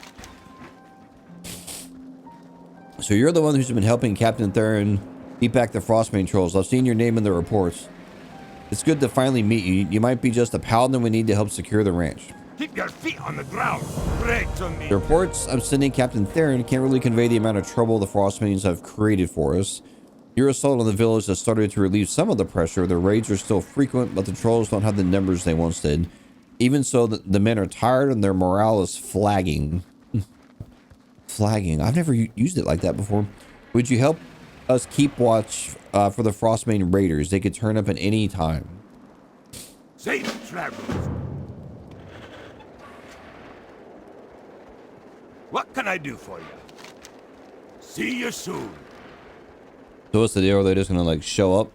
So you're the one who's been helping Captain Theron beat back the Frostbane trolls. I've seen your name in the reports. It's good to finally meet you. You might be just a paladin we need to help secure the ranch. Keep your feet on the ground. Great to me. The reports I'm sending Captain Theron can't really convey the amount of trouble the Frostmanes have created for us. Your assault on the village has started to relieve some of the pressure. The raids are still frequent, but the trolls don't have the numbers they once did. Even so, the men are tired and their morale is flagging. Flagging. I've never used it like that before. Would you help us keep watch for the Frostmane raiders? They could turn up at any time. Safe travels. What can I do for you? See you soon. So what's the deal? Are they just gonna like show up?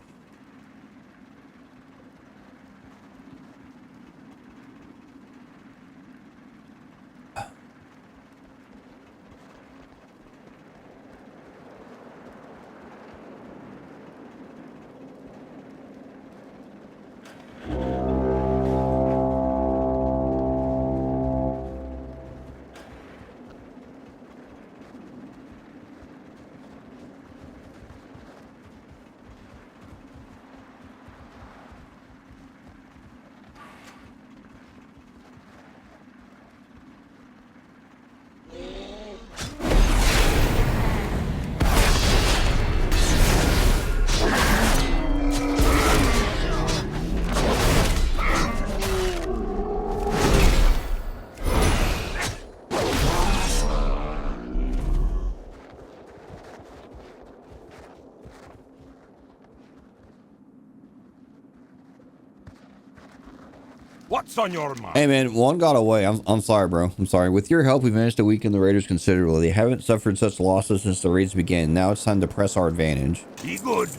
What's on your mind? Hey man, one got away. I'm sorry, bro. I'm sorry. With your help, we've managed to weaken the raiders considerably. They haven't suffered such losses since the raids began. Now it's time to press our advantage. Be good.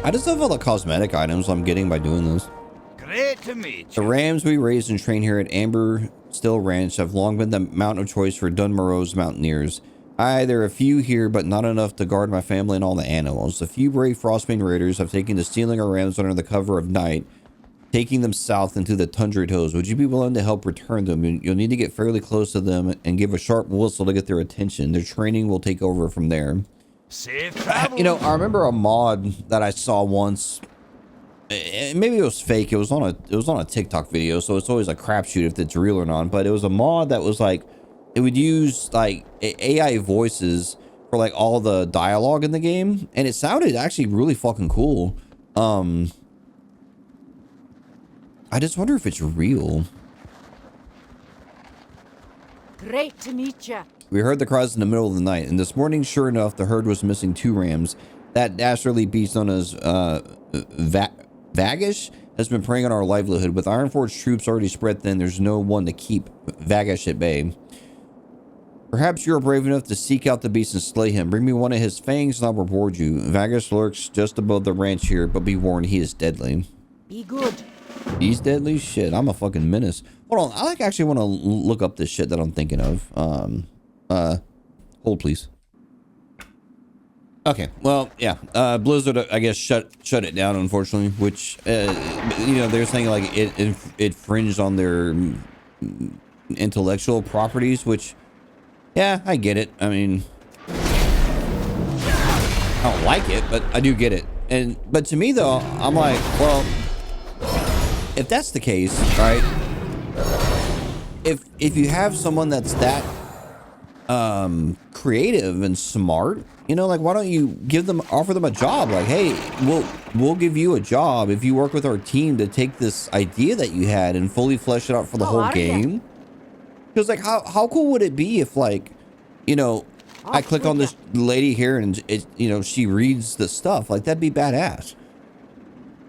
I just love all the cosmetic items I'm getting by doing this. Great to meet The you. rams we raised and train here at Amber Still Ranch have long been the mount of choice for Dunmoreau's mountaineers. There are a few here, but not enough to guard my family and all the animals. A few brave Frostbane raiders have taken to stealing our rams under the cover of night, taking them south into the tundra hills. Would you be willing to help return them? You'll need to get fairly close to them and give a sharp whistle to get their attention. Their training will take over from there. Safe travel. You know, I remember a mod that I saw once. Maybe it was fake. It was on a TikTok video, so it's always a crapshoot if it's real or not. But it was a mod that was like, it would use like AI voices for like all the dialogue in the game, and it sounded actually really fucking cool. I just wonder if it's real. Great to meet you. We heard the cries in the middle of the night, and this morning, sure enough, the herd was missing 2 rams. That dastardly beast known as Vagish has been preying on our livelihood. With Ironforge troops already spread thin, there's no one to keep Vagish at bay. Perhaps you're brave enough to seek out the beast and slay him. Bring me one of his fangs and I'll reward you. Vagish lurks just above the ranch here, but be warned, he is deadly. Be good. He's deadly? Shit, I'm a fucking menace. Hold on, I like actually want to look up this shit that I'm thinking of. Hold please. Okay, well, yeah, Blizzard, I guess, shut it down, unfortunately, which, you know, they're saying, like, it infringed on their intellectual properties, which, yeah, I get it. I mean, I don't like it, but I do get it. But to me, though, I'm like, well, if that's the case, right, if you have someone that's that creative and smart, you know, like, why don't you offer them a job? Like, hey, we'll give you a job if you work with our team to take this idea that you had and fully flesh it out for the whole game. Because, like, how cool would it be if, like, you know, I click on this lady here and you know, she reads the stuff. Like, that'd be badass.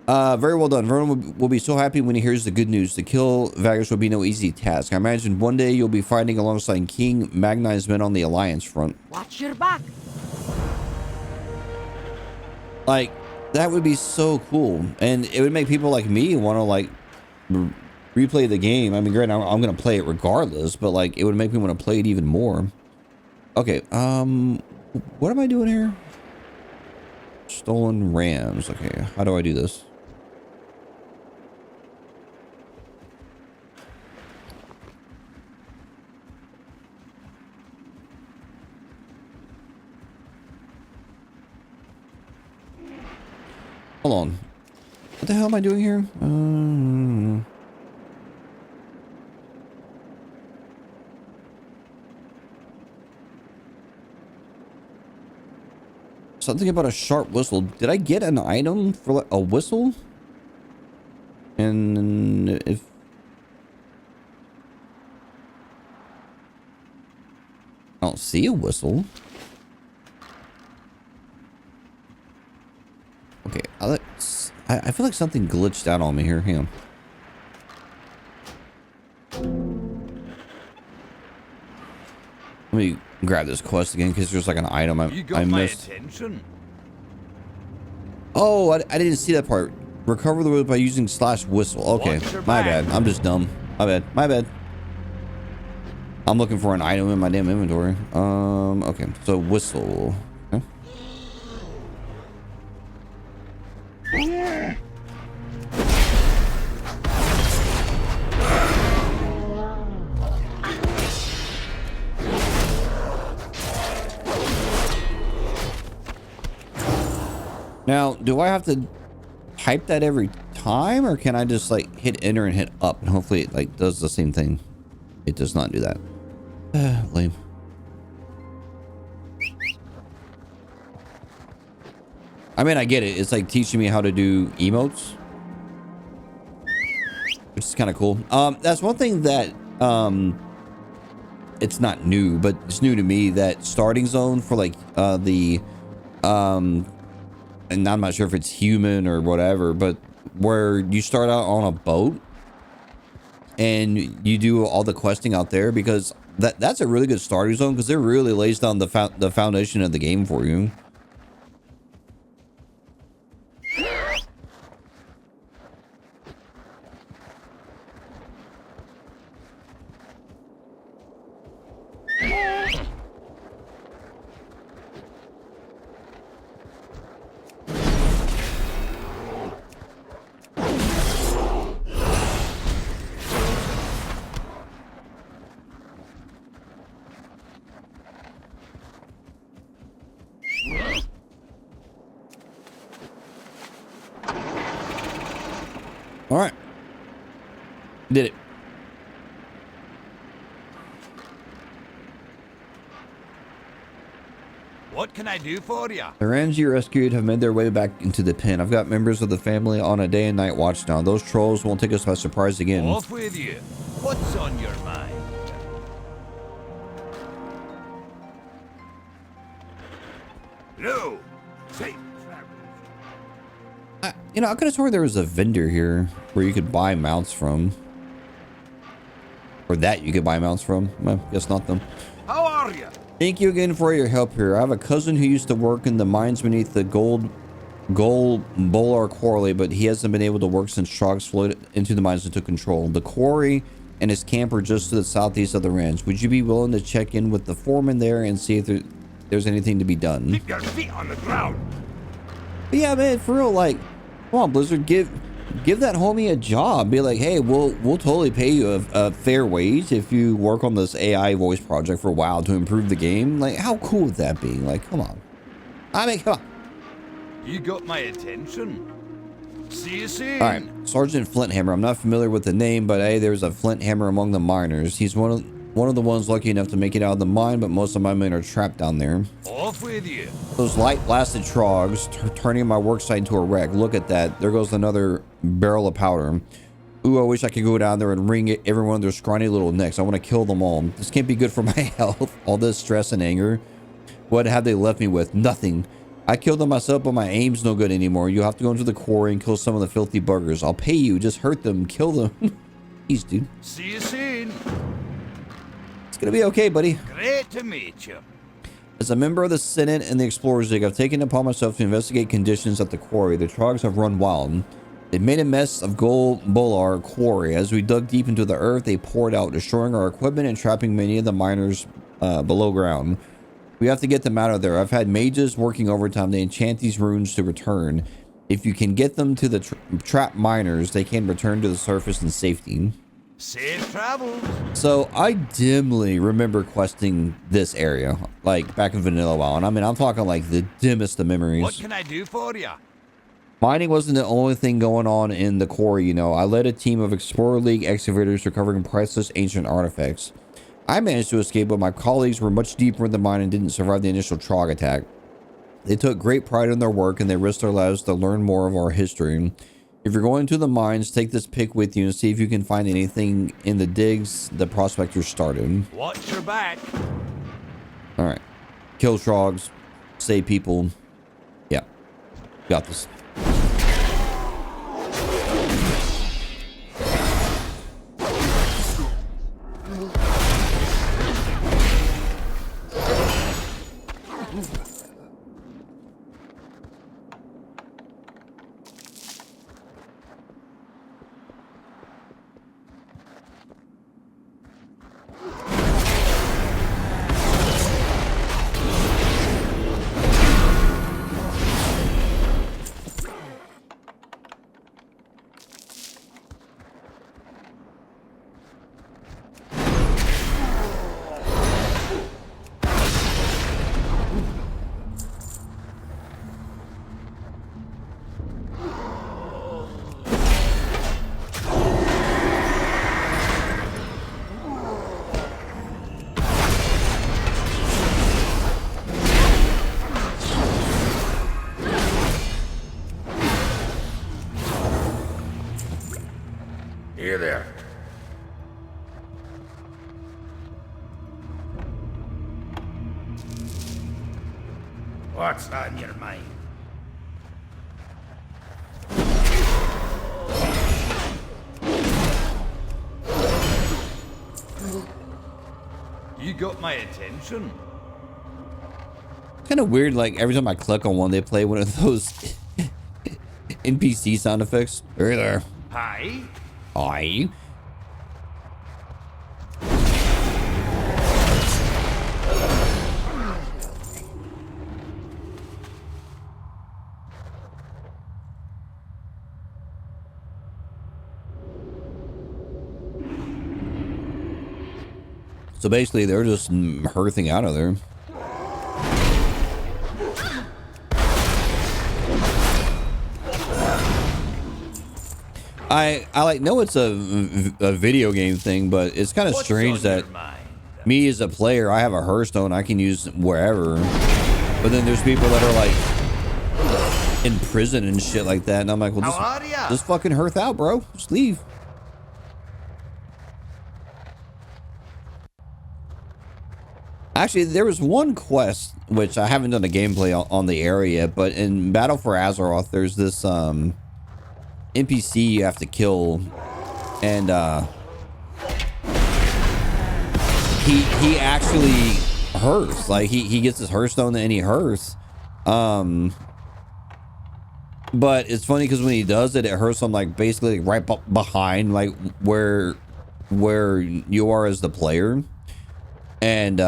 Very well done. Vernon will be so happy when he hears the good news. To kill Vagish will be no easy task. I imagine one day you'll be fighting alongside King Magnai's men on the Alliance front. Watch your back. Like, that would be so cool. And it would make people like me want to, like, replay the game. I mean, granted, I'm going to play it regardless, but, like, it would make me want to play it even more. Okay, what am I doing here? Stolen rams. Okay, how do I do this? Hold on. What the hell am I doing here? Something about a sharp whistle. Did I get an item for like a whistle? And if... I don't see a whistle. Okay, I feel like something glitched out on me here. Hang on. Let me grab this quest again because there's like an item I missed. My attention. Oh, I didn't see that part. Recover the whistle by using /whistle. Okay, my bad. I'm just dumb. My bad. I'm looking for an item in my damn inventory. Okay, so whistle. Okay. Now, do I have to type that every time, or can I just like hit enter and hit up and hopefully it like does the same thing? It does not do that. Lame. I mean, I get it. It's like teaching me how to do emotes, which is kind of cool. That's one thing that it's not new, but it's new to me, that starting zone for like and I'm not sure if it's human or whatever, but where you start out on a boat and you do all the questing out there, because that's a really good starting zone, because it really lays down the foundation of the game for you. All right. Did it. What can I do for you? The rams you rescued have made their way back into the pen. I've got members of the family on a day and night watch now. Those trolls won't take us by surprise again. Off with you. What's on your mind? No. Safe. You know, I could have sworn there was a vendor here where you could buy mounts from. Or that you could buy mounts from. Well, guess not them. How are you? Thank you again for your help here. I have a cousin who used to work in the mines beneath the gold Bolar quarry, but he hasn't been able to work since Trogs floated into the mines and took control. The quarry and his camp are just to the southeast of the ranch. Would you be willing to check in with the foreman there and see if there's anything to be done? Keep your feet on the ground. But yeah, man, for real, like, come on, Blizzard, give that homie a job. Be like, hey, we'll totally pay you a fair wage if you work on this AI voice project for WoW to improve the game. Like, how cool would that be? Like, come on. I mean, come on. You got my attention. See you soon. All right, Sergeant Flinthammer. I'm not familiar with the name, but hey, there's a Flinthammer among the miners. He's one of the ones lucky enough to make it out of the mine, but most of my men are trapped down there. Off with you. Those light blasted trogs turning my worksite into a wreck. Look at that. There goes another barrel of powder. Ooh, I wish I could go down there and wring every one of their scrawny little necks. I want to kill them all. This can't be good for my health. All this stress and anger. What have they left me with? Nothing. I killed them myself, but my aim's no good anymore. You'll have to go into the quarry and kill some of the filthy buggers. I'll pay you. Just hurt them. Kill them. Jeez, dude. See you soon. It's gonna be okay, buddy. Great to meet you. As a member of the Senate and the Explorers League, I've taken it upon myself to investigate conditions at the quarry. The Trogs have run wild. They made a mess of Gold Bolar quarry. As we dug deep into the earth, they poured out, destroying our equipment and trapping many of the miners below ground. We have to get them out of there. I've had mages working overtime. They enchant these runes to return. If you can get them to the trapped miners, they can return to the surface in safety. Safe travels. So I dimly remember questing this area, like back in Vanilla WoW. And I mean, I'm talking like the dimmest of memories. What can I do for you? Mining wasn't the only thing going on in the quarry, you know. I led a team of Explorer League excavators recovering priceless ancient artifacts. I managed to escape, but my colleagues were much deeper in the mine and didn't survive the initial Trog attack. They took great pride in their work and they risked their lives to learn more of our history. If you're going to the mines, take this pick with you and see if you can find anything in the digs the prospectors started. Watch your back. All right. Kill Shrogs. Save people. Yeah. Got this. Here there. What's on your mind? You got my attention. Kind of weird, like every time I click on one, they play one of those NPC sound effects. Hey there. Hi. Hi. So basically, they're just hearthing out of there. I like know it's a video game thing, but it's kind of strange that me as a player, I have a Hearthstone I can use wherever, but then there's people that are like in prison and shit like that, and I'm like, well, just fucking hearth out, bro. Just leave. Actually, there was one quest which I haven't done a gameplay on the area, but in Battle for Azeroth, there's this NPC you have to kill, and he actually hearths. Like he gets his Hearthstone and he hearths. But it's funny because when he does it, it hurts him like basically right behind like where you are as the player. And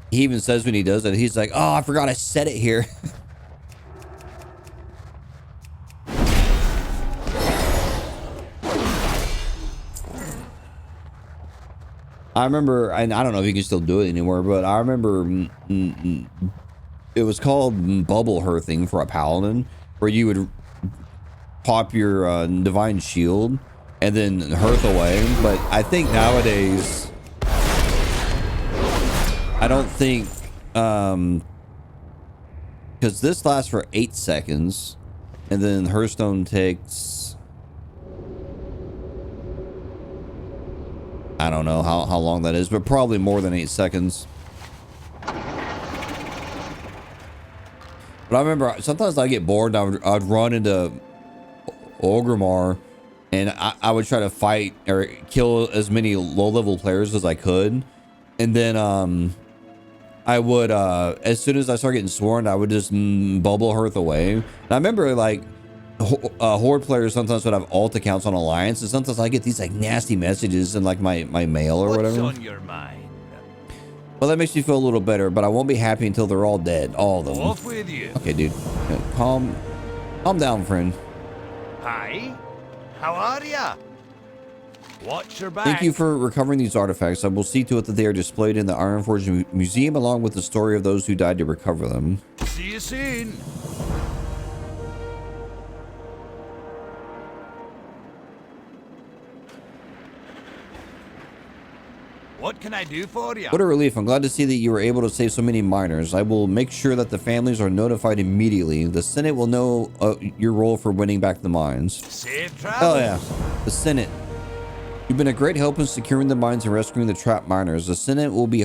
he even says when he does it, he's like, "Oh, I forgot I set it here." I remember, and I don't know if you can still do it anymore, but I remember it was called bubble hearthing for a paladin, where you would pop your divine shield and then hearth away. But I think nowadays, I don't think, because this lasts for 8 seconds, and then Hearthstone takes, I don't know how long that is, but probably more than 8 seconds. But I remember sometimes I get bored and I'd run into Orgrimmar, and I would try to fight or kill as many low-level players as I could. And then I would, as soon as I start getting sworn, I would just bubble hearth away. And I remember like Horde players sometimes would have alt accounts on Alliance, and sometimes I get these like nasty messages in like my mail or whatever. What's on your mind? Well, that makes me feel a little better, but I won't be happy until they're all dead, all of them. Off with you. Okay, dude. Calm down, friend. Hi. How are ya? Watch your back. Thank you for recovering these artifacts. I will see to it that they are displayed in the Ironforge Museum along with the story of those who died to recover them. See you soon. What can I do for you? What a relief. I'm glad to see that you were able to save so many miners. I will make sure that the families are notified immediately. The Senate will know your role for winning back the mines. Safe travels. Oh, yeah. The Senate. You've been a great help in securing the mines and rescuing the trapped miners. The Senate will be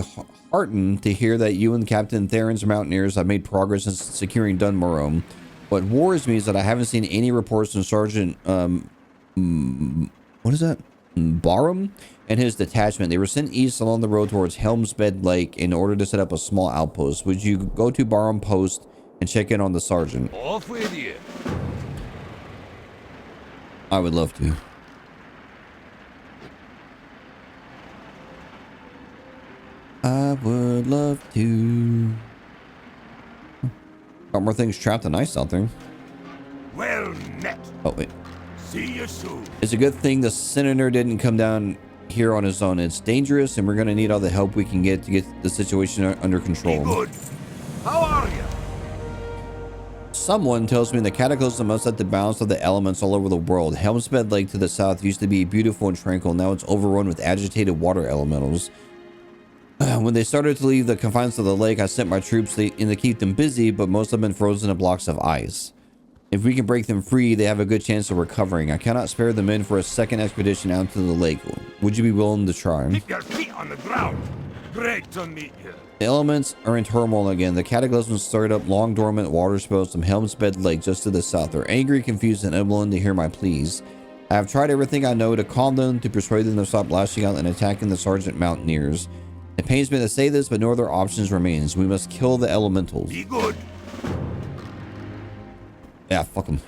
heartened to hear that you and Captain Theron's Mountaineers have made progress in securing Dunmorone. What worries me is that I haven't seen any reports from Sergeant, what is that? Barham and his detachment. They were sent east along the road towards Helmsbed Lake in order to set up a small outpost. Would you go to Barham Post and check in on the sergeant? Off with you. I would love to. I would love to. Got more things trapped than ice out there. Well met. Oh, wait. See you soon. It's a good thing the senator didn't come down here on his own. It's dangerous, and we're going to need all the help we can get to get the situation under Be control. good. How are you? Someone tells me the cataclysm upset the balance of the elements all over the world. Helmsbed Lake to the south used to be beautiful and tranquil. Now it's overrun with agitated water elementals. When they started to leave the confines of the lake, I sent my troops in to keep them busy, but most have been frozen to blocks of ice. If we can break them free, they have a good chance of recovering. I cannot spare the men for a second expedition out to the lake. Would you be willing to try? Keep your feet on the ground. Great to meet you. The elements are in turmoil again. The cataclysm stirred up long dormant water spouts from Helmsbed Lake just to the south. They're angry, confused, and unwilling to hear my pleas. I have tried everything I know to calm them, to persuade them to stop lashing out and attacking the Sergeant Mountaineers. It pains me to say this, but no other options remains. We must kill the elementals. Be good. Yeah, fuck them.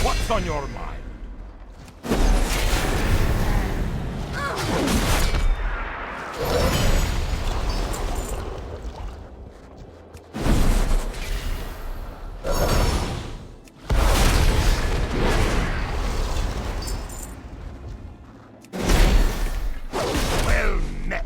What's on your mind? Well met.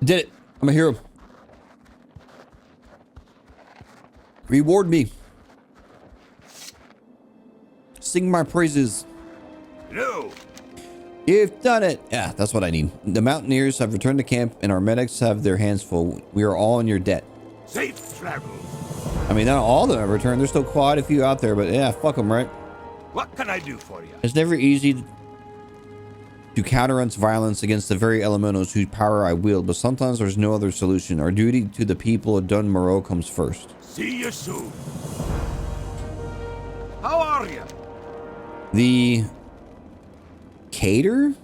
Did it. I'm a hero. Reward me. Sing my praises. No. You've done it. Yeah, that's what I need. The Mountaineers have returned to camp, and our medics have their hands full. We are all in your debt. Safe travels. I mean, not all of them have returned. There's still quite a few out there, but yeah, fuck them, right? What can I do for you? It's never easy to counterance violence against the very elementals whose power I wield, but sometimes there's no other solution. Our duty to the people of Dunmorone comes first. See you soon. How are you? The cadre?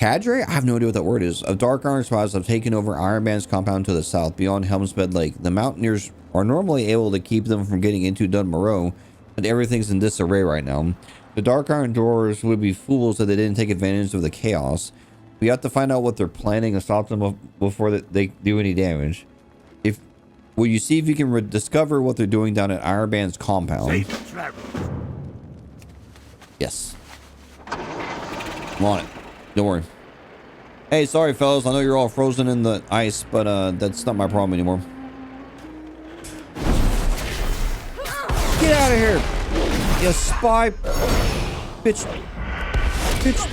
I have no idea what that word is. Of Dark Iron Spies have taken over Iron Man's compound to the south, beyond Helmsbed Lake. The Mountaineers are normally able to keep them from getting into Dunmorone, but everything's in disarray right now. The Dark Iron Dwarves would be fools that they didn't take advantage of the chaos. We have to find out what they're planning and stop them before they do any damage. Will you see if you can discover what they're doing down at Iron Man's compound? Safe travels. Yes. I'm on it. Don't worry. Hey, sorry, fellas. I know you're all frozen in the ice, but that's not my problem anymore. Get out of here, you spy. Bitch. Bitch.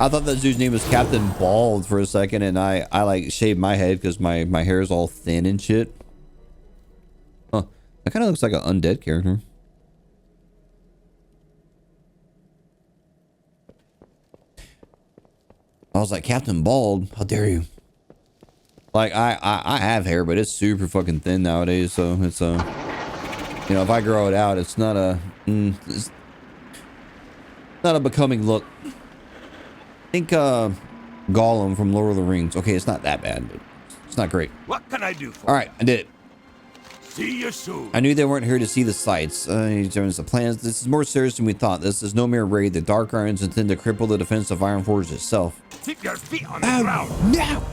I thought that dude's name was Captain Bald for a second, and I like shaved my head because my hair is all thin and shit. Huh. That kind of looks like an undead character. I was like, Captain Bald, how dare you? Like, I have hair, but it's super fucking thin nowadays, so it's you know, if I grow it out, it's not a it's not a becoming look. I think Gollum from Lord of the Rings. Okay, it's not that bad, but it's not great. What can I do for All right, I did it. See you soon. I knew they weren't here to see the sights. He's doing the plans. This is more serious than we thought. This is no mere raid. The Dark Irons intend to cripple the defense of Ironforge itself. Keep your feet on the ground. Now!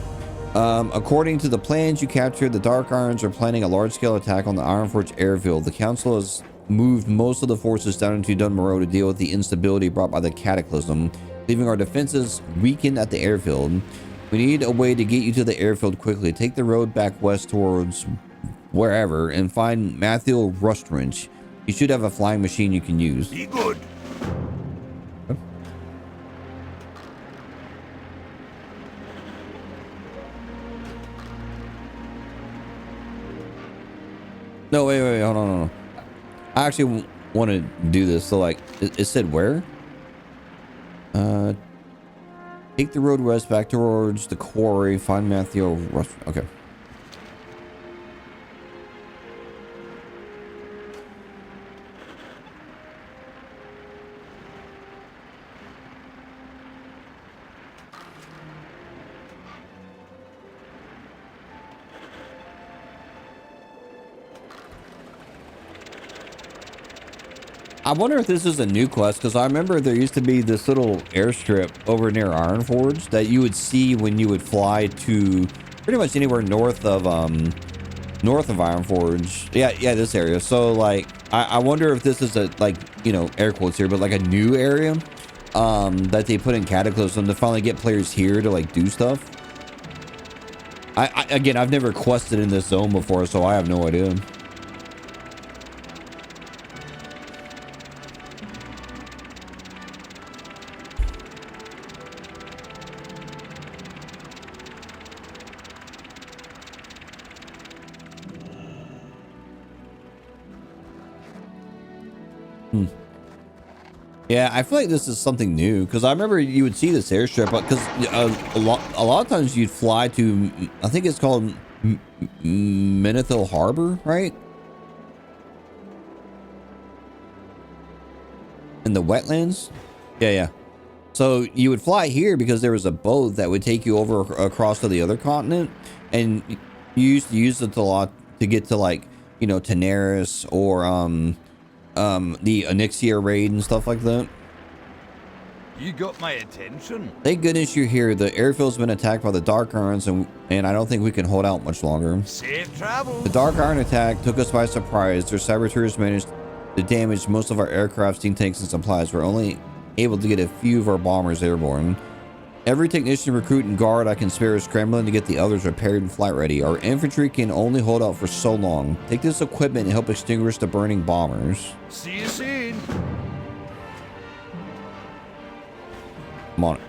According to the plans you captured, the Dark Irons are planning a large-scale attack on the Ironforge airfield. The Council has moved most of the forces down into Dunmorrow to deal with the instability brought by the Cataclysm, leaving our defenses weakened at the airfield. We need a way to get you to the airfield quickly. Take the road back west towards wherever and find Matthew Rustwrench. You should have a flying machine you can use. Be good. No, wait, hold on, hold on. I actually want to do this. So, like, it said where? Take the road west back towards the quarry. Find Matthew Rush. Okay. I wonder if this is a new quest, because I remember there used to be this little airstrip over near Ironforge that you would see when you would fly to pretty much anywhere north of Ironforge. Yeah, this area. So like, I wonder if this is a, like, you know, air quotes here, but like a new area that they put in Cataclysm to finally get players here to like do stuff. Again, I've never quested in this zone before, so I have no idea. Yeah, I feel like this is something new, because I remember you would see this airstrip, because a lot of times you'd fly to, I think it's called Menethil Harbor, right? In the wetlands? Yeah. So you would fly here because there was a boat that would take you over across to the other continent, and you used to use it a lot to get to, like, you know, Teneris or the Onyxia raid and stuff like that. You got my attention. Thank goodness you're here. The airfield's been attacked by the Dark Irons, and I don't think we can hold out much longer. Safe travel. The Dark Iron attack took us by surprise. Their saboteurs managed to damage most of our aircraft, steam tanks, and supplies. We're only able to get a few of our bombers airborne. Every technician, recruit, and guard I can spare is scrambling to get the others repaired and flight ready. Our infantry can only hold out for so long. Take this equipment and help extinguish the burning bombers. See you soon. Come on.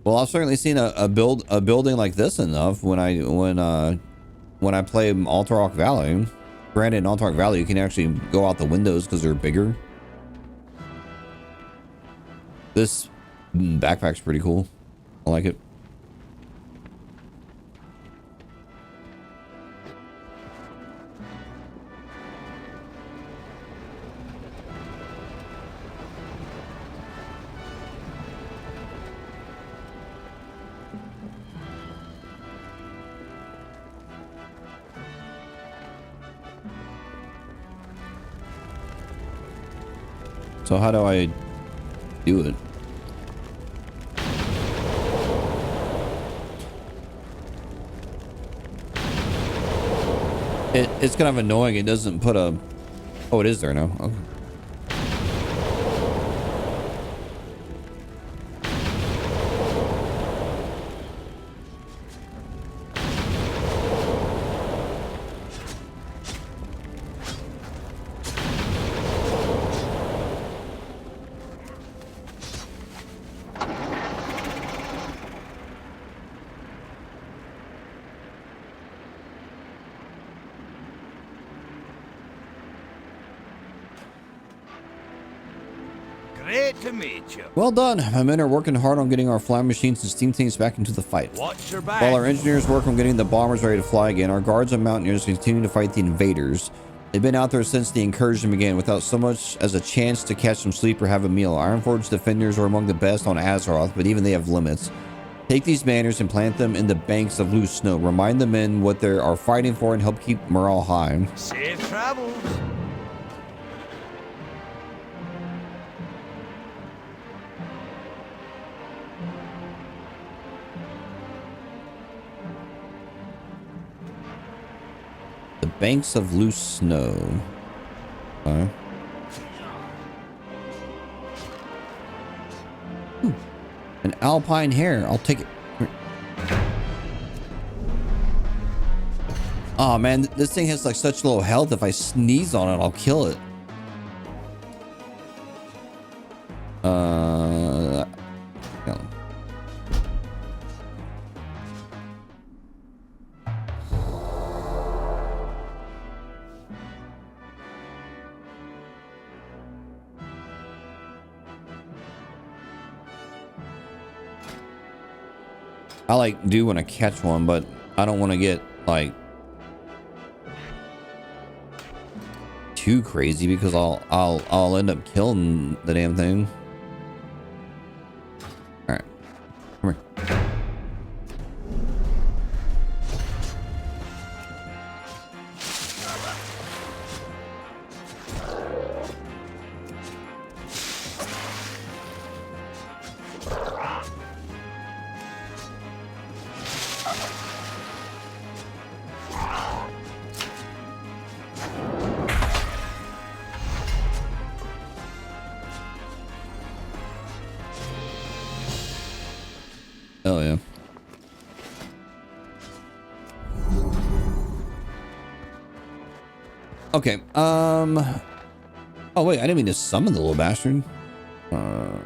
Well, I've certainly seen a building like this enough when I play Alterock Valley. Granted, in Alterock Valley, you can actually go out the windows because they're bigger. This backpack's pretty cool. I like it. So how do I do it? It's kind of annoying. It doesn't put a... Oh, it is there now. Okay. Great to meet you. Well done. My men are working hard on getting our flying machines and steam tanks back into the fight. Watch your back. While our engineers work on getting the bombers ready to fly again, our guards and mountaineers continue to fight the invaders. They've been out there since the incursion began without so much as a chance to catch some sleep or have a meal. Ironforge defenders are among the best on Azeroth, but even they have limits. Take these banners and plant them in the banks of loose snow. Remind the men what they are fighting for and help keep morale high. Safe travels. The banks of loose snow. Okay. Ooh, an alpine hare. I'll take it. Oh man, this thing has like such low health. If I sneeze on it, I'll kill it. Kill him. I like do want to catch one, but I don't want to get like too crazy because I'll end up killing the damn thing. All right, come here. Oh yeah. Okay. Oh wait, I didn't mean to summon the little bastard. Well,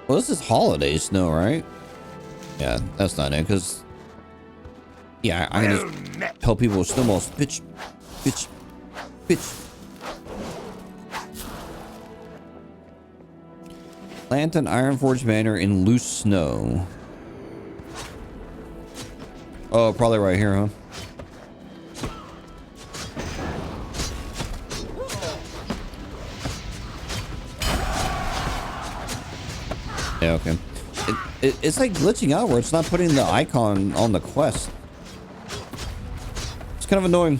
this is holiday snow, right? Yeah, that's not it, because yeah, I can just tell people with snowballs, bitch. Plant an Ironforge banner in loose snow. Oh, probably right here, huh? Yeah, okay. It's like glitching out where it's not putting the icon on the quest. It's kind of annoying.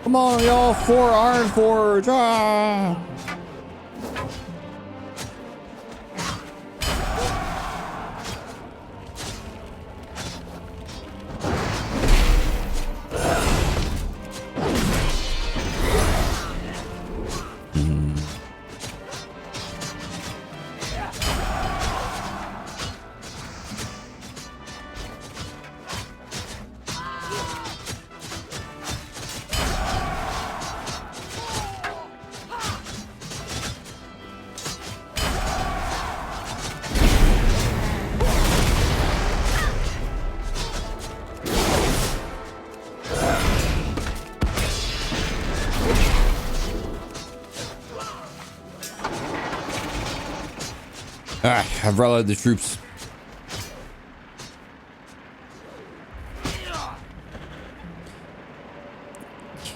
Come on, y'all, for Ironforge! Ah! I've rallied the troops.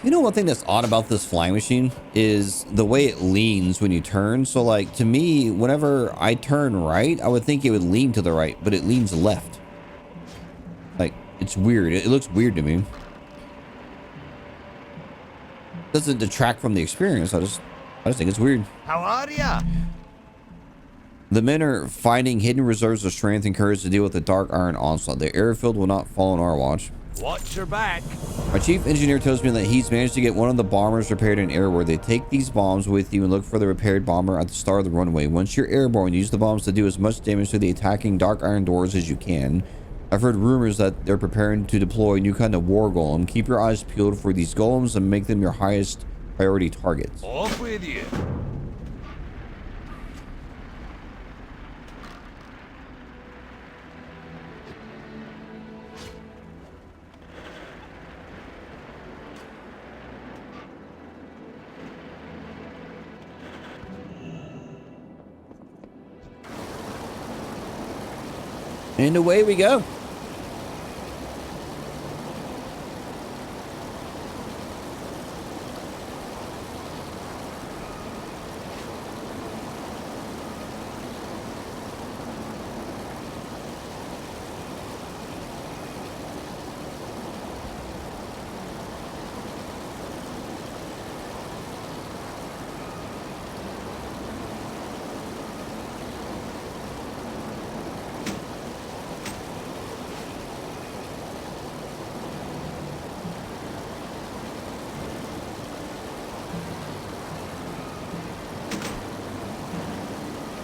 You know, one thing that's odd about this flying machine is the way it leans when you turn. So like to me, whenever I turn right, I would think it would lean to the right, but it leans left. Like it's weird. It looks weird to me. Doesn't detract from the experience. I just think it's weird. How are ya? The men are finding hidden reserves of strength and courage to deal with the Dark Iron onslaught. The airfield will not fall on our watch. Watch your back. My chief engineer tells me that he's managed to get one of the bombers repaired and airworthy. Take these bombs with you and look for the repaired bomber at the start of the runway. Once you're airborne, use the bombs to do as much damage to the attacking Dark Iron doors as you can. I've heard rumors that they're preparing to deploy a new kind of war golem. Keep your eyes peeled for these golems and make them your highest priority targets. Off with you. And away we go.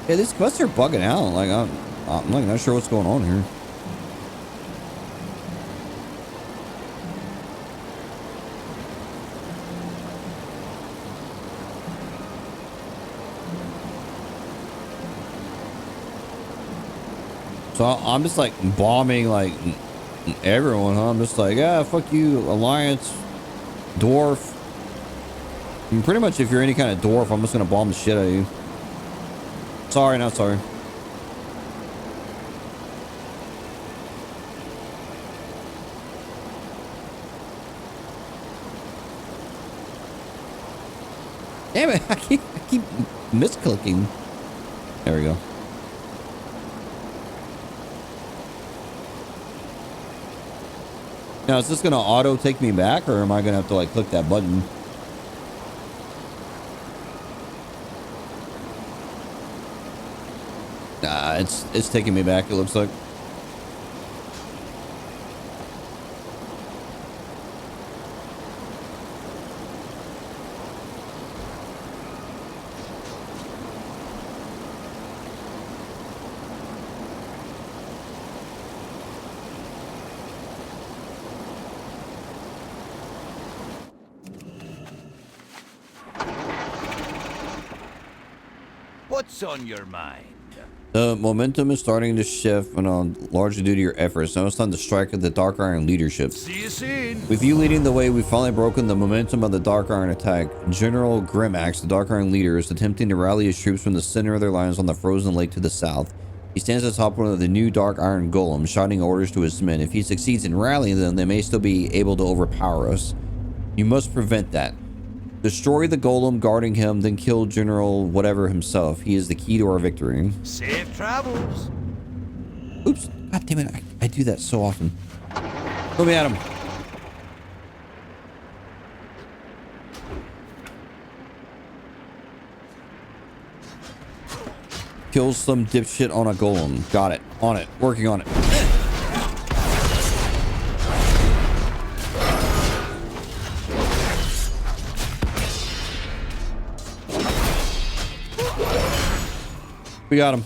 Yeah, these quests are bugging out. Like, I'm like not sure what's going on here. So I'm just like bombing like everyone, huh? I'm just like, yeah, fuck you, Alliance, Dwarf. And pretty much if you're any kind of dwarf, I'm just gonna bomb the shit out of you. Sorry, not sorry. Damn it, I keep misclicking. There we go. Now, is this gonna auto take me back, or am I gonna have to like click that button? Nah, it's taking me back, it looks like. What's on your mind? The momentum is starting to shift, and largely due to your efforts. Now it's time to strike at the Dark Iron leadership. See you soon. With you leading the way, we've finally broken the momentum of the Dark Iron attack. General Grimax, the Dark Iron leader, is attempting to rally his troops from the center of their lines on the frozen lake to the south. He stands atop one of the new Dark Iron golems, shouting orders to his men. If he succeeds in rallying them, they may still be able to overpower us. You must prevent that. Destroy the golem guarding him, then kill General whatever himself. He is the key to our victory. Safe travels. Oops. God damn it. I do that so often. Throw me at him. Kill some dipshit on a golem. Got it. On it. Working on it. We got him.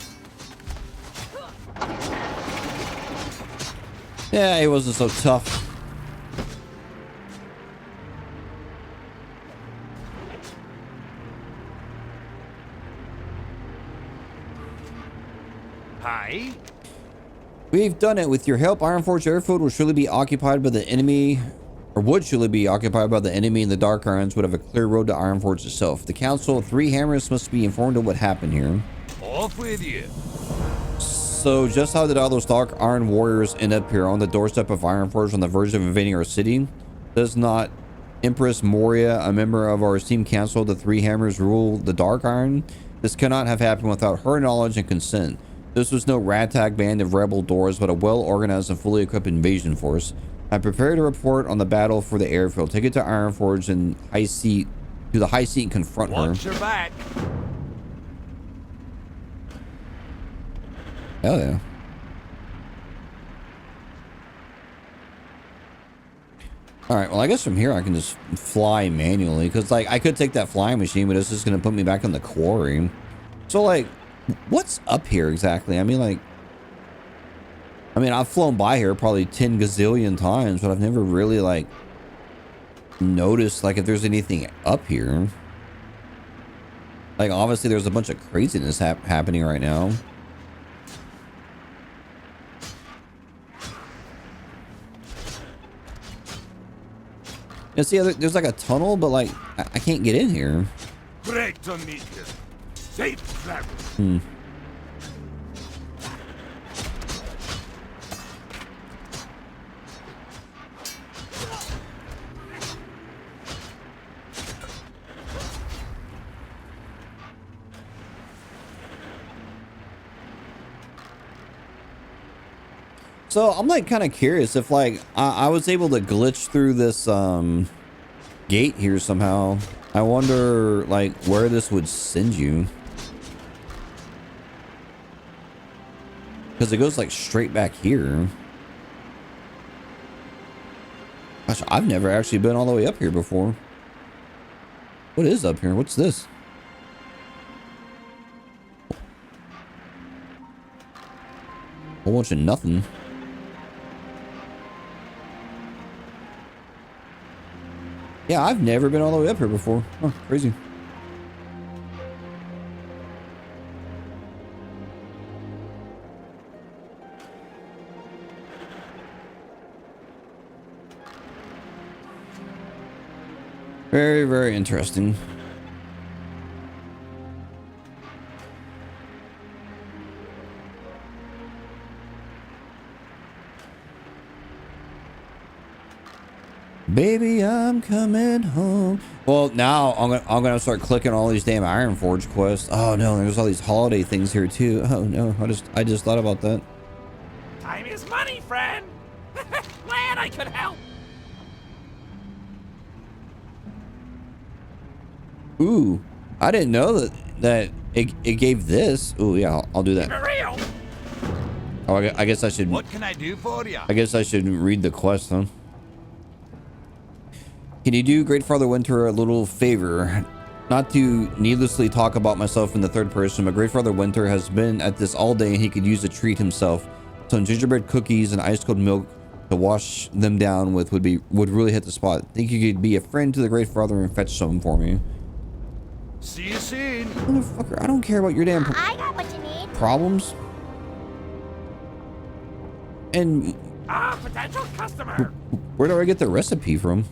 Yeah, he wasn't so tough. Hi. We've done it. With your help, Ironforge Airfield will surely be occupied by the enemy, or would surely be occupied by the enemy, and the Dark Irons would have a clear road to Ironforge itself. The Council of Three Hammers must be informed of what happened here. Off with you. So, just how did all those Dark Iron warriors end up here on the doorstep of Ironforge on the verge of invading our city? Does not Empress Moria, a member of our esteemed council, the Three Hammers, rule the Dark Iron? This cannot have happened without her knowledge and consent. This was no ragtag band of rebel doors, but a well-organized and fully equipped invasion force. I prepared a report on the battle for the airfield. Take it to Ironforge and High Seat, to the High Seat and confront her. Watch your back. Hell yeah. Alright, well, I guess from here I can just fly manually. Because, like, I could take that flying machine, but it's just going to put me back on the quarry. So, like, what's up here exactly? I mean, I've flown by here probably 10 gazillion times, but I've never really, like, noticed, like, if there's anything up here. Like, obviously there's a bunch of craziness happening right now. And see, there's like a tunnel, but like I can't get in here. Great to meet you. Safe travel. So I'm like kind of curious if like I was able to glitch through this gate here somehow. I wonder like where this would send you. Because it goes like straight back here. Gosh, I've never actually been all the way up here before. What is up here? What's this? A whole bunch of nothing. Yeah, I've never been all the way up here before. Oh, crazy. Very, very interesting. Baby, I'm coming home. Well, now I'm gonna start clicking all these damn Ironforge quests. Oh no, there's all these holiday things here too. Oh no, I just thought about that. Time is money, friend. Glad I could help. Ooh, I didn't know that it gave this. Ooh, yeah, I'll do that. For real. Oh, I guess I should. What can I do for you? I guess I should read the quest, huh? Can you do Great Father Winter a little favor? Not to needlessly talk about myself in the third person, but Great Father Winter has been at this all day and he could use a treat himself. Some gingerbread cookies and ice cold milk to wash them down with would really hit the spot. Think you could be a friend to the Great Father and fetch some for me? See you soon. Motherfucker, I don't care about your damn I got what you need. problems. And Potential customer. where do I get the recipe from?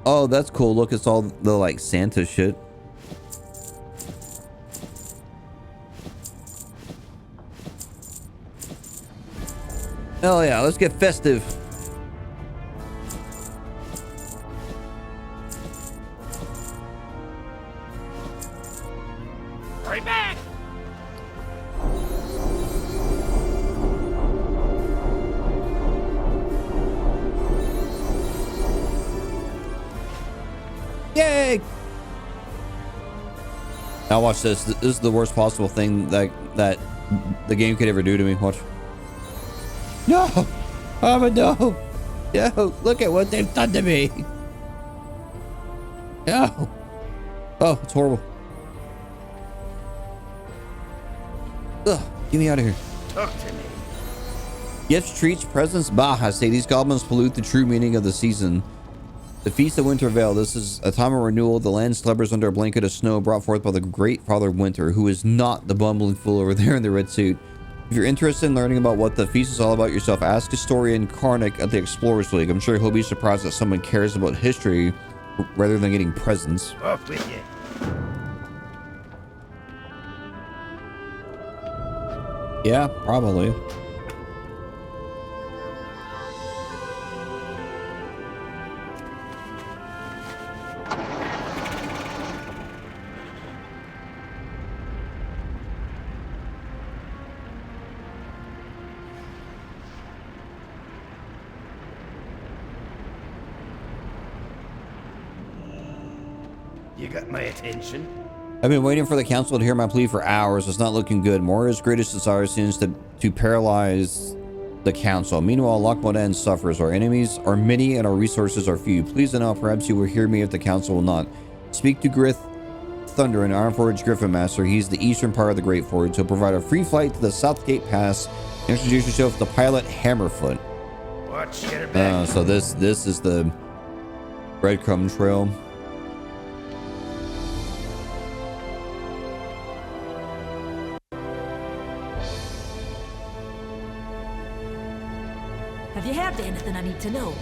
Oh, that's cool. Look, it's all the like Santa shit. Hell yeah, let's get festive. Hurry back. Yay! Now watch this. This is the worst possible thing that the game could ever do to me. Watch. No! Oh, but no! No! Look at what they've done to me! No! Oh, it's horrible. Ugh, get me out of here. Talk to me. Gifts, treats, presents, bah, I say these goblins pollute the true meaning of the season. The Feast of Winter Veil. This is a time of renewal. The land slumbers under a blanket of snow brought forth by the Great Father Winter, who is not the bumbling fool over there in the red suit. If you're interested in learning about what the feast is all about yourself, ask historian Karnak at the Explorers League. I'm sure he'll be surprised that someone cares about history rather than getting presents. Off with you. Yeah, probably. got my attention. I've been waiting for the council to hear my plea for hours. It's not looking good. Moria's greatest desire seems to paralyze the council. Meanwhile, Lochmodan suffers. Our enemies are many and our resources are few. Please and now, perhaps you will hear me if the council will not. Speak to Grith Thunder and Ironforge Griffin Master. He's the eastern part of the Great Forge. He'll provide a free flight to the Southgate Pass. Introduce yourself to the pilot Hammerfoot. Watch your back. So this is the breadcrumb trail. Have you heard anything I need to know?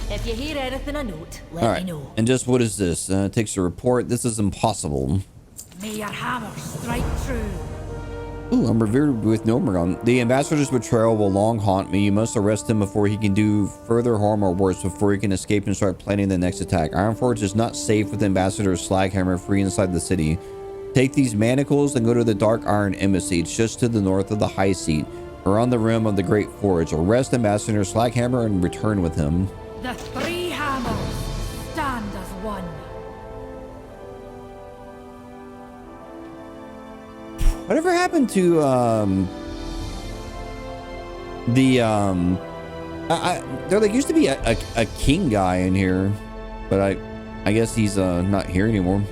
If you hear anything I note, let All me right. know. And just what is this? It takes a report. This is impossible. May your hammer strike true. Ooh, I'm revered with Nomergon. The ambassador's betrayal will long haunt me. You must arrest him before he can do further harm or worse, before he can escape and start planning the next attack. Ironforge is not safe with Ambassador Slaghammer free inside the city. Take these manacles and go to the Dark Iron Embassy. It's just to the north of the High Seat, around the rim of the Great Forge. Arrest Ambassador Slaghammer and return with him. The three hammers stand as one. Whatever happened to there like used to be a king guy in here, but I guess he's not here anymore.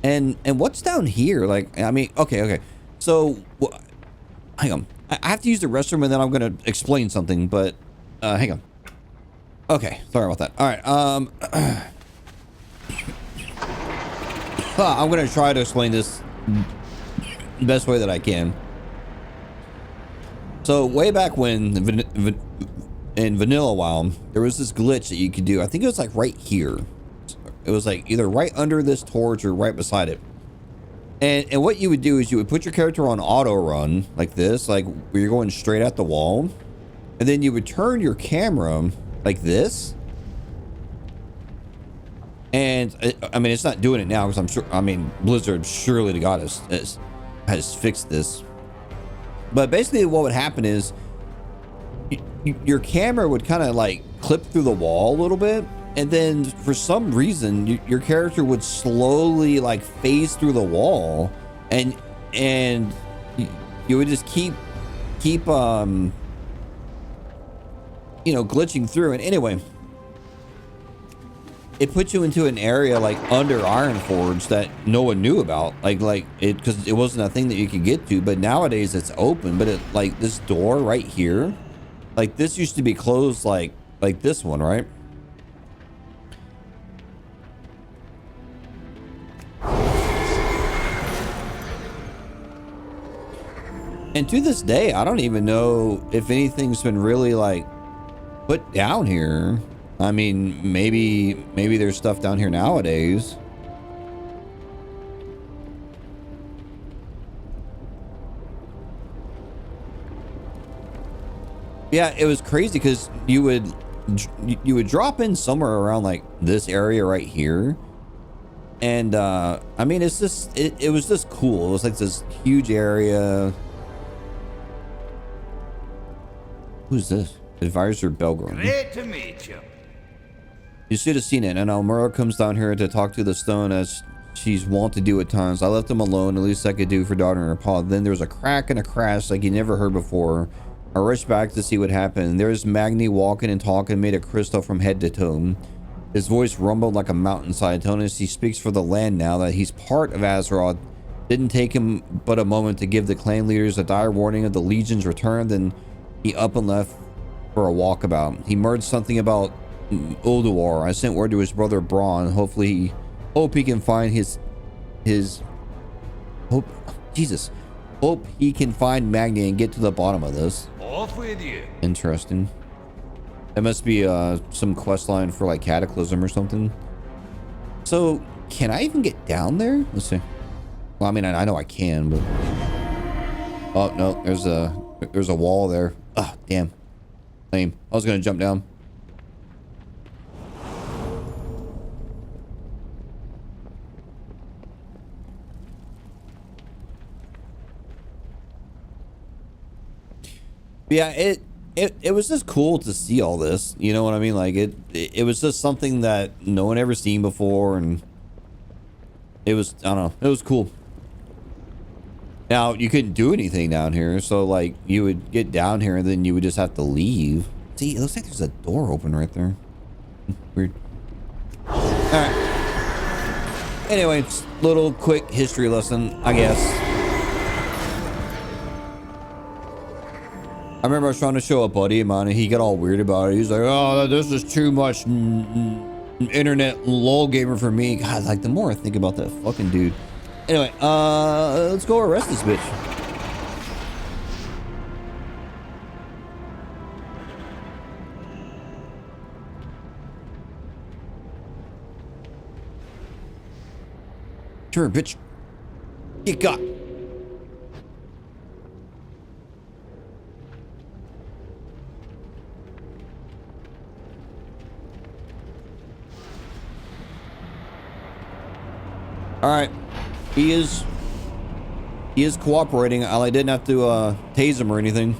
And what's down here? Like, I mean, okay. So hang on. I have to use the restroom and then I'm gonna explain something, but hang on. Okay, sorry about that. All right. I'm gonna try to explain this the best way that I can. So way back when in Vanilla WoW, there was this glitch that you could do. I think it was like right here. It was like either right under this torch or right beside it. And what you would do is you would put your character on auto run like this, like where you're going straight at the wall, and then you would turn your camera like this. And I mean, it's not doing it now because I'm sure, I mean, Blizzard surely to God has fixed this. But basically what would happen is your camera would kind of like clip through the wall a little bit. And then for some reason, your character would slowly like phase through the wall, and you would just keep you know, glitching through. And anyway, it puts you into an area like under Ironforge that no one knew about, like it, because it wasn't a thing that you could get to. But nowadays it's open. But it, like this door right here, like this used to be closed, like this one, right? And to this day, I don't even know if anything's been really like put down here. I mean, maybe there's stuff down here nowadays. Yeah, it was crazy because you would drop in somewhere around like this area right here. And I mean, it's just it was just cool. It was like this huge area. Who's this? Advisor Belgrim. Great to meet you. You should have seen it. And Almura comes down here to talk to the stone as she's wont to do at times. I left him alone. At least I could do for daughter and her paw. Then there was a crack and a crash like you never heard before. I rushed back to see what happened. There's Magni walking and talking, made of crystal from head to toe. His voice rumbled like a mountainside. Telling us he speaks for the land now, that he's part of Azeroth. Didn't take him but a moment to give the clan leaders a dire warning of the Legion's return. Then he up and left for a walkabout. He murmured something about Ulduar. I sent word to his brother Braun. Hope he can find his hope he can find Magni and get to the bottom of this. Off with you. Interesting. That must be some quest line for like Cataclysm or something. So can I even get down there? Let's see. Well, I mean, I know I can, but oh no, there's a wall there. Oh, damn. Lame. I was going to jump down. Yeah, it was just cool to see all this. You know what I mean? Like it was just something that no one ever seen before, and it was, I don't know, it was cool. Now you couldn't do anything down here, so like you would get down here and then you would just have to leave. See, it looks like there's a door open right there. Weird. All right. Anyway, it's a little quick history lesson, I guess. I remember I was trying to show a buddy of mine and he got all weird about it. He's like, oh, this is too much internet lol gamer for me. God, like the more I think about that fucking dude. Anyway, let's go arrest this bitch. Sure, bitch. Get got. All right. He is cooperating. I didn't have to tase him or anything.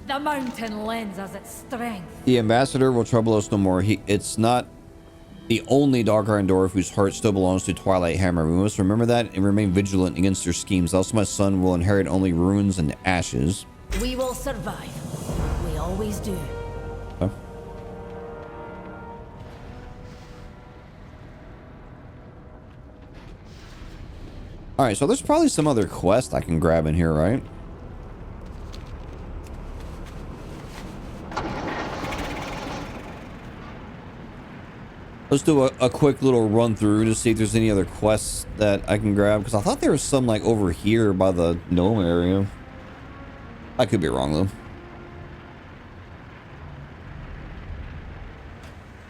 The mountain lends us its strength. The ambassador will trouble us no more. It's not the only Dark Iron Dwarf whose heart still belongs to Twilight Hammer. We must remember that and remain vigilant against their schemes. Else my son will inherit only ruins and ashes. We will survive. We always do. Okay. Alright, so there's probably some other quest I can grab in here, right? Let's do a quick little run through to see if there's any other quests that I can grab. Because I thought there was some like over here by the gnome area. I could be wrong though.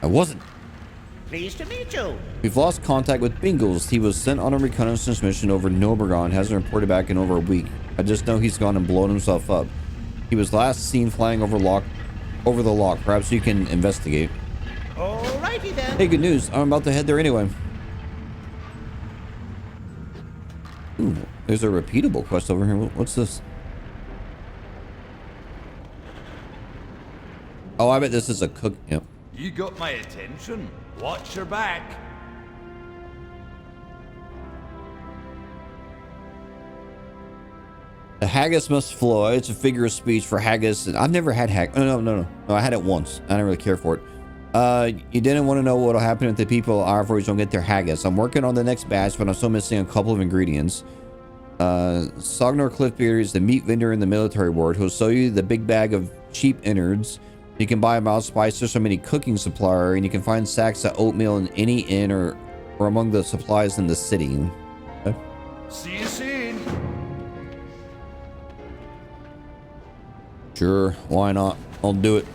I wasn't. Pleased to meet you. We've lost contact with Bingles. He was sent on a reconnaissance mission over Nobergon. Hasn't reported back in over a week. I just know he's gone and blown himself up. He was last seen flying over the lock. Perhaps you can investigate. Alrighty then. Hey, good news. I'm about to head there anyway. Ooh, there's a repeatable quest over here. What's this? Oh, I bet this is a cook. Yep. You got my attention. Watch your back. The haggis must flow. It's a figure of speech for haggis. I've never had haggis. No. I had it once. I didn't really care for it. You didn't want to know what'll happen if the people at Ivories don't get their haggis. I'm working on the next batch, but I'm still missing a couple of ingredients. Sognor Cliffbeard is the meat vendor in the military ward. He'll sell you the big bag of cheap innards. You can buy a mild spices from any cooking supplier, and you can find sacks of oatmeal in any inn or among the supplies in the city. Okay. See you soon. Sure, why not? I'll do it.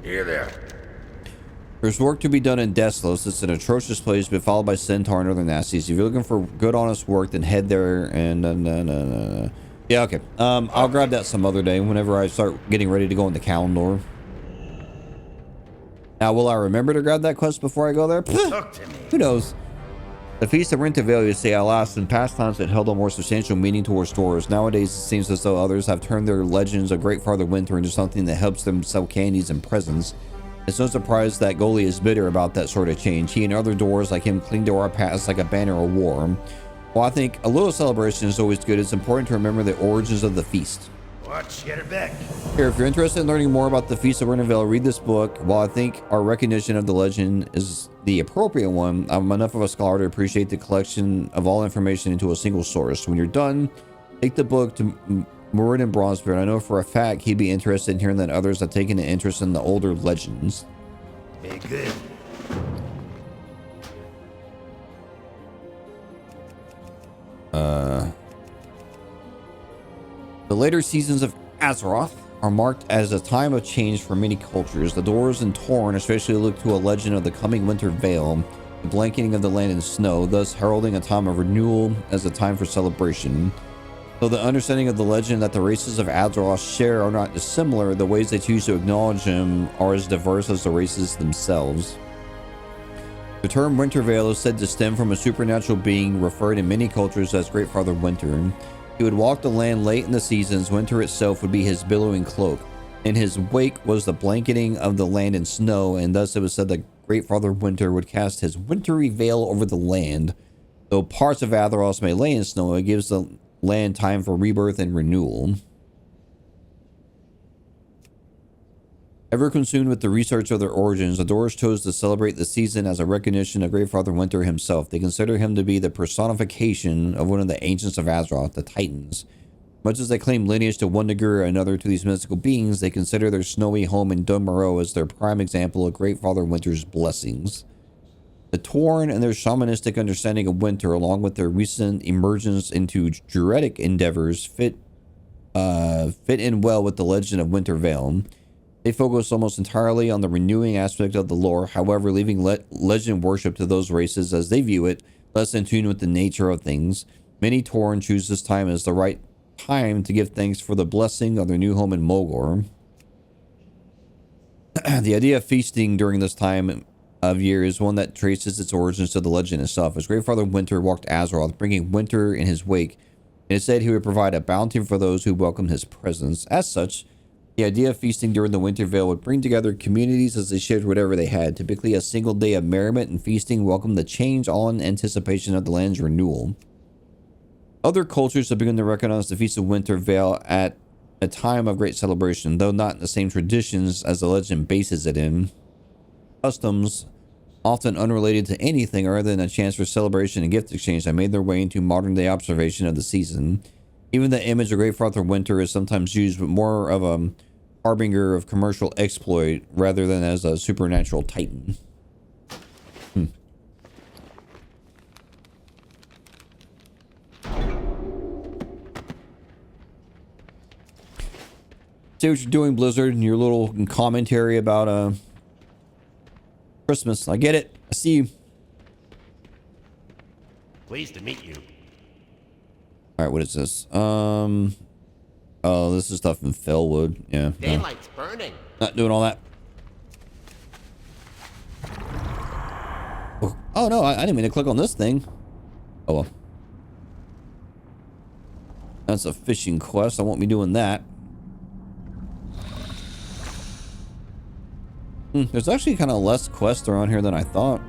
Here there. There's work to be done in Deslos. It's an atrocious place, but followed by Centaur and other nasties. If you're looking for good, honest work, then head there and... Yeah, okay. I'll grab that some other day whenever I start getting ready to go into Kalendor. Now, will I remember to grab that quest before I go there? Talk to me. Who knows? The Feast of Rentavelia, say, alas, in past times it held a more substantial meaning towards stores. Nowadays, it seems as though others have turned their legends of Great Father Winter into something that helps them sell candies and presents. It's no surprise that Goli is bitter about that sort of change. He and other doors like him cling to our past like a banner of war. While I think a little celebration is always good, it's important to remember the origins of the feast. Watch, get her back. Here, if you're interested in learning more about the Feast of Rentavelia, read this book. While I think our recognition of the legend is the appropriate one, I'm enough of a scholar to appreciate the collection of all information into a single source. When you're done, take the book to Morin and Bronzebeard. I know for a fact he'd be interested in hearing that others have taken an interest in the older legends. Very good. The later seasons of Azeroth are marked as a time of change for many cultures. The Doors and Torn especially look to a legend of the coming winter veil, the blanketing of the land in snow, thus heralding a time of renewal as a time for celebration. Though the understanding of the legend that the races of Azeroth share are not dissimilar, the ways they choose to acknowledge them are as diverse as the races themselves. The term Winter Veil is said to stem from a supernatural being referred in many cultures as Great Father Winter. He would walk the land late in the seasons. Winter itself would be his billowing cloak. In his wake was the blanketing of the land in snow, and thus it was said that Great Father Winter would cast his wintry veil over the land. Though parts of Azeroth may lay in snow, it gives the land time for rebirth and renewal. Ever consumed with the research of their origins, the Doors chose to celebrate the season as a recognition of Great Father Winter himself. They consider him to be the personification of one of the ancients of Azeroth, the Titans. Much as they claim lineage to one degree or another to these mystical beings, they consider their snowy home in Dun Morogh as their prime example of Great Father Winter's blessings. The Torn and their shamanistic understanding of winter, along with their recent emergence into druidic endeavors, fit in well with the legend of Winter Veil. They focus almost entirely on the renewing aspect of the lore, however, leaving legend worship to those races as they view it, less in tune with the nature of things. Many Torn choose this time as the right time to give thanks for the blessing of their new home in Mulgore. The idea of feasting during this time of year is one that traces its origins to the legend itself. As Great Father Winter walked Azeroth, bringing winter in his wake, it is said he would provide a bounty for those who welcomed his presence. As such, the idea of feasting during the Winter Veil would bring together communities as they shared whatever they had. Typically, a single day of merriment and feasting welcomed the change, all in anticipation of the land's renewal. Other cultures have begun to recognize the Feast of Winter Veil at a time of great celebration, though not in the same traditions as the legend bases it in. Customs, often unrelated to anything other than a chance for celebration and gift exchange, that made their way into modern-day observation of the season. Even the image of Great Father Winter is sometimes used, but more of a harbinger of commercial exploit rather than as a supernatural titan. See what you're doing, Blizzard, and your little commentary about Christmas. I get it. I see you. Pleased to meet you. All right, what is this? Oh, this is stuff in Fellwood. Yeah. No. Daylight's burning. Not doing all that. Oh no, I didn't mean to click on this thing. Oh well. That's a fishing quest. I won't be doing that. There's actually kind of less quests around here than I thought.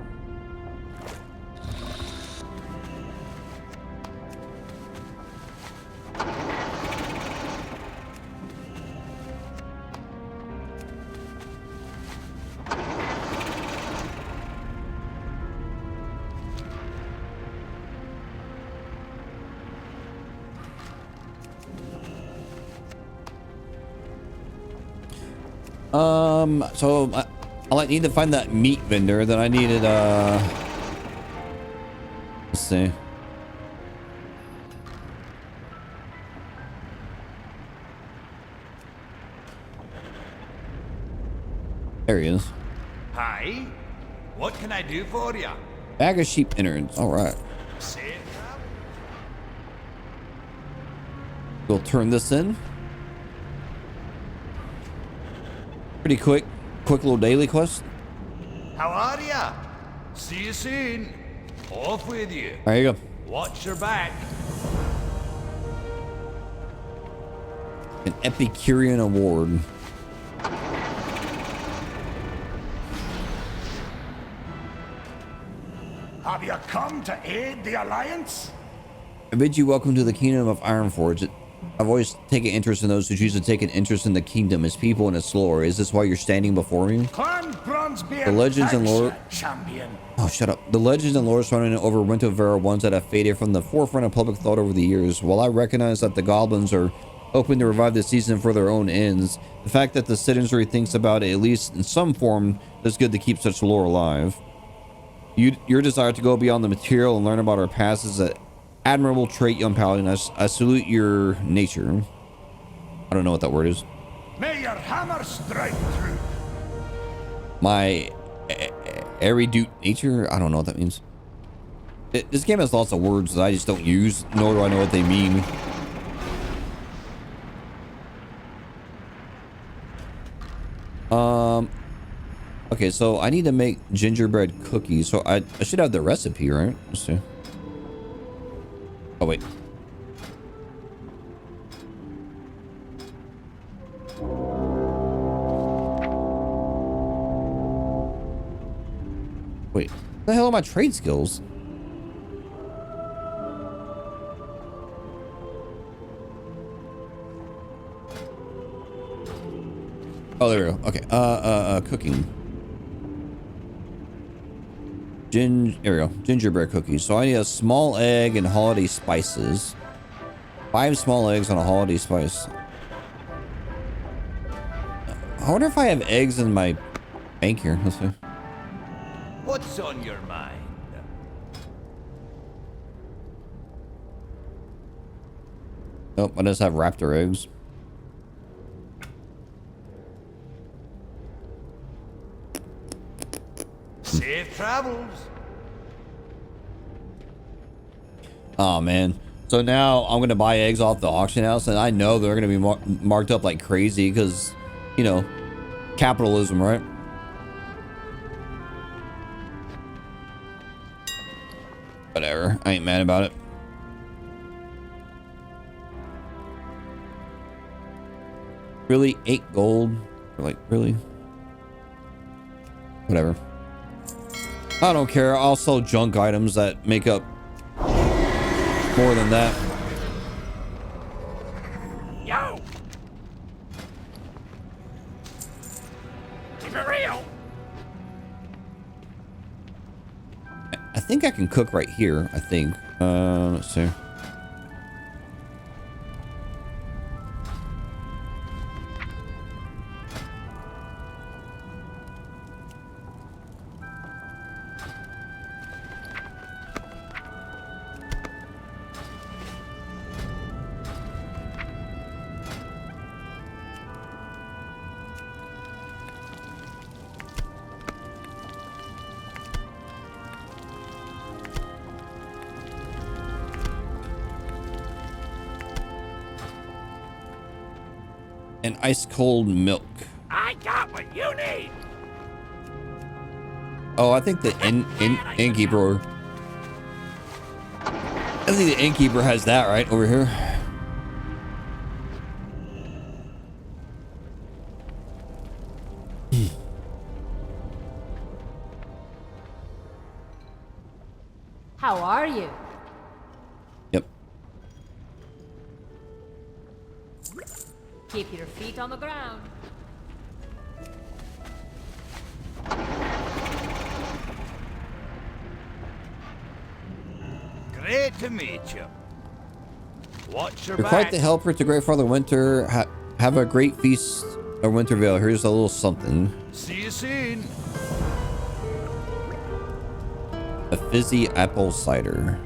So I need to find that meat vendor. Then I needed let's see. There he is. Hi. What can I do for you? Bag of sheep innards. All right. We'll turn this in. Pretty quick little daily quest. How are ya? See you soon. Off with you. There you go. Watch your back. An Epicurean award. Have you come to aid the Alliance? I bid you welcome to the Kingdom of Ironforge. I've always taken interest in those who choose to take an interest in the kingdom, its people, and its lore. Is this why you're standing before me? Clan Bronzebeard, The legends and lore... champion. Oh, shut up. The legends and lore surrounding over Winterfell are ones that have faded from the forefront of public thought over the years. While I recognize that the goblins are hoping to revive the season for their own ends. The fact that the citizenry thinks about it, at least in some form, is good to keep such lore alive. Your desire to go beyond the material and learn about our past is an admirable trait, young paladin. I salute your nature. I don't know what that word is. May your hammer strike true. My erudite nature? I don't know what that means. This game has lots of words that I just don't use, nor do I know what they mean. Okay, so I need to make gingerbread cookies. So I should have the recipe, right? Let's see. Oh, wait. Wait, what the hell are my trade skills? Oh, there we go. Okay. Cooking. There we go. Gingerbread cookies. So I need a small egg and holiday spices. 5 small eggs on a holiday spice. I wonder if I have eggs in my bank here. Let's see. What's on your mind? Nope, I just have raptor eggs. Safe travels. Oh man. So now I'm gonna buy eggs off the auction house, and I know they're gonna be marked up like crazy because, you know, capitalism, right? Whatever. I ain't mad about it. Really? 8 gold? Like, really? Whatever. I don't care. I'll sell junk items that make up more than that. Yo! Keep it real! I think I can cook right here. I think. Let's see. And ice cold milk. I got what you need! Oh, I think the innkeeper. I think the innkeeper has that right over here. How are you? Yep. Keep your feet on the ground. Great to meet you. Watch your You're back. quite the helper to Great Father Winter. Have a great feast of Wintervale. Here's a little something. See you soon. A fizzy apple cider.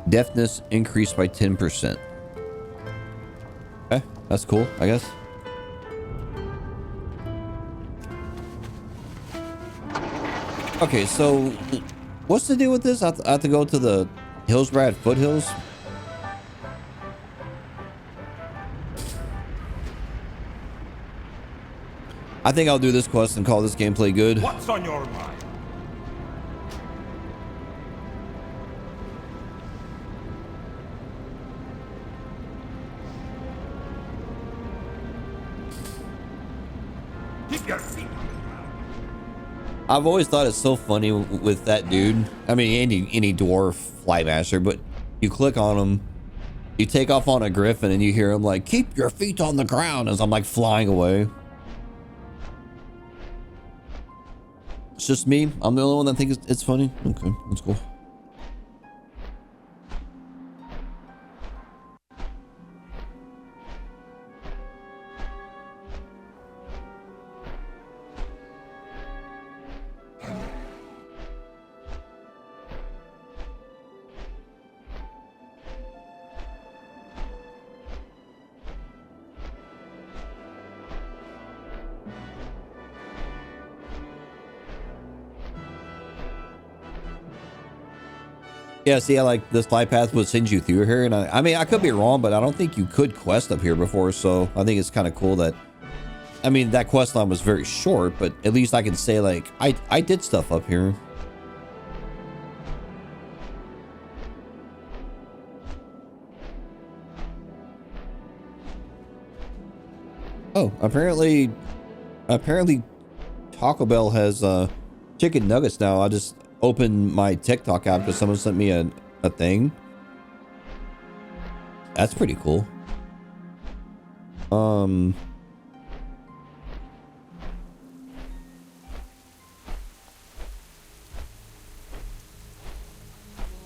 Deafness increased by 10%. Okay, that's cool, I guess. Okay, so what's the deal with this? I have to go to the Hillsbrad foothills? I think I'll do this quest and call this gameplay good. What's on your mind? Keep your feet. I've always thought it's so funny with that dude. I mean, any dwarf flymaster, but you click on him, you take off on a griffin, and you hear him like, "Keep your feet on the ground," as I'm like flying away. It's just me. I'm the only one that thinks it's funny. Okay, that's cool. Yeah, see, I like this flight path would send you through here, and I mean, I could be wrong, but I don't think you could quest up here before, so I think it's kind of cool that, I mean, that quest line was very short, but at least I can say, like, I did stuff up here. Oh, apparently Taco Bell has chicken nuggets now. I just opened my TikTok app because someone sent me a thing. That's pretty cool.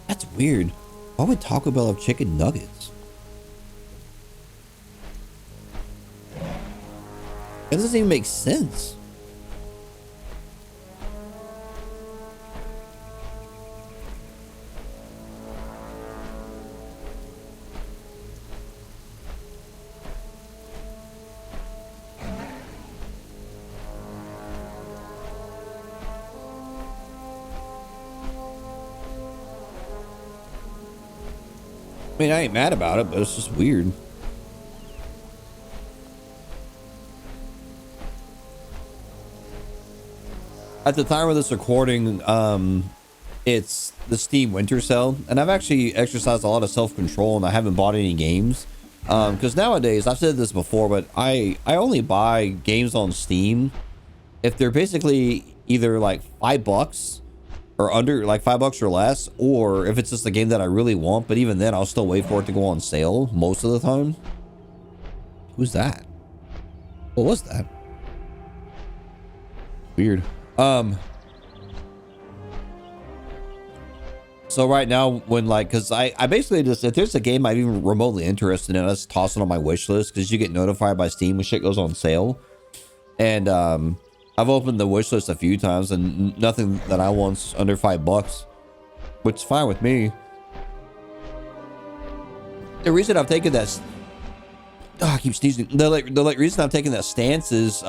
That's weird. Why would Taco Bell have chicken nuggets? That doesn't even make sense. I mean, I ain't mad about it, but it's just weird. At the time of this recording, it's the Steam Winter Sale, and I've actually exercised a lot of self-control, and I haven't bought any games. Because nowadays, I've said this before, but I only buy games on Steam if they're basically either like $5 or under, like $5 or less, or if it's just a game that I really want. But even then, I'll still wait for it to go on sale most of the time. Who's that? What was that? Weird. So right now, when like, because I basically just, if there's a game I'm even remotely interested in, I just toss it on my wish list, because you get notified by Steam when shit goes on sale. And I've opened the wish list a few times, and nothing that I want's under $5, which is fine with me. The reason I've taken that, I keep sneezing. The reason I've taken that stance is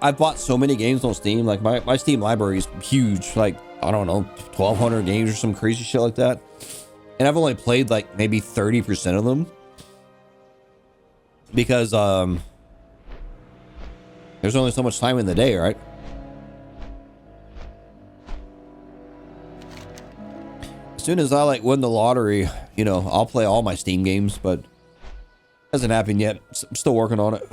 I've bought so many games on Steam. Like my Steam library is huge. Like, I don't know, 1,200 games or some crazy shit like that. And I've only played like maybe 30% of them. Because there's only so much time in the day, right? As soon as I like win the lottery, you know, I'll play all my Steam games, but it hasn't happened yet. I'm still working on it.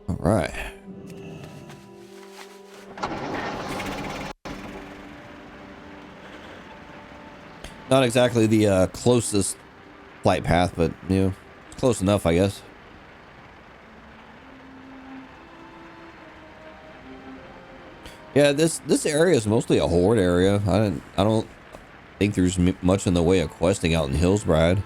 All right. Not exactly the closest flight path, but you know, it's close enough, I guess. Yeah, this area is mostly a horde area. I don't think there's much in the way of questing out in Hillsbrad.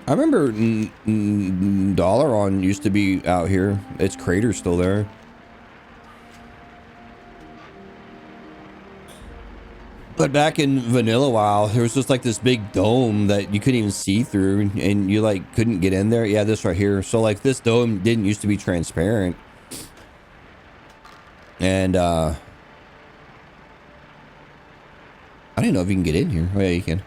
I remember Dalaran used to be out here. Its crater's still there. But back in Vanilla WoW, there was just like this big dome that you couldn't even see through, and you like couldn't get in there. Yeah, this right here. So like this dome didn't used to be transparent. And I didn't know if you can get in here. Oh yeah, you can.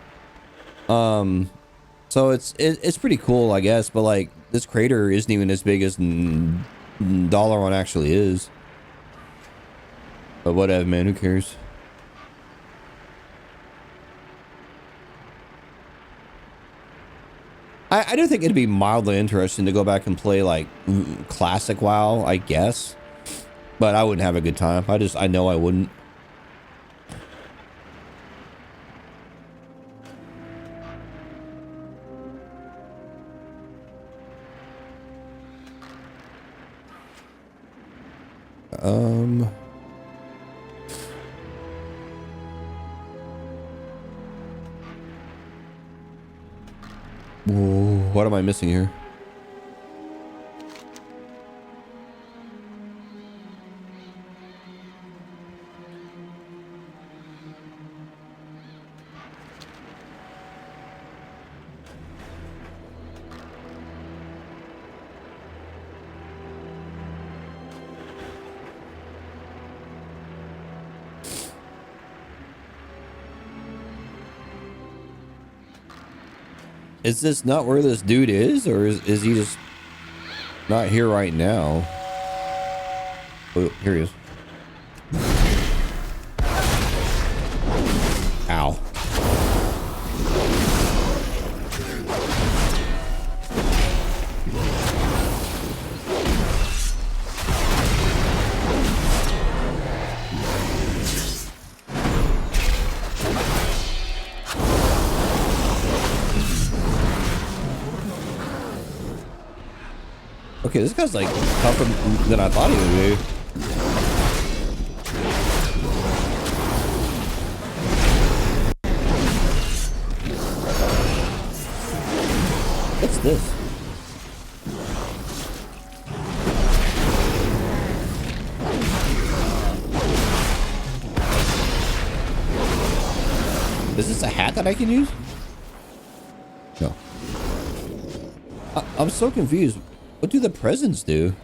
So it's pretty cool, I guess, but like this crater isn't even as big as Dalaran actually is. But whatever, man, who cares? I do think it'd be mildly interesting to go back and play like classic WoW, I guess. But I wouldn't have a good time. I know I wouldn't. Whoa, what am I missing here? Is this not where this dude is, or is he just not here right now? Oh, here he is. Ow. Okay, this guy's like tougher than I thought he would be. What's this? Is this a hat that I can use? No. I'm so confused. What do the presents do?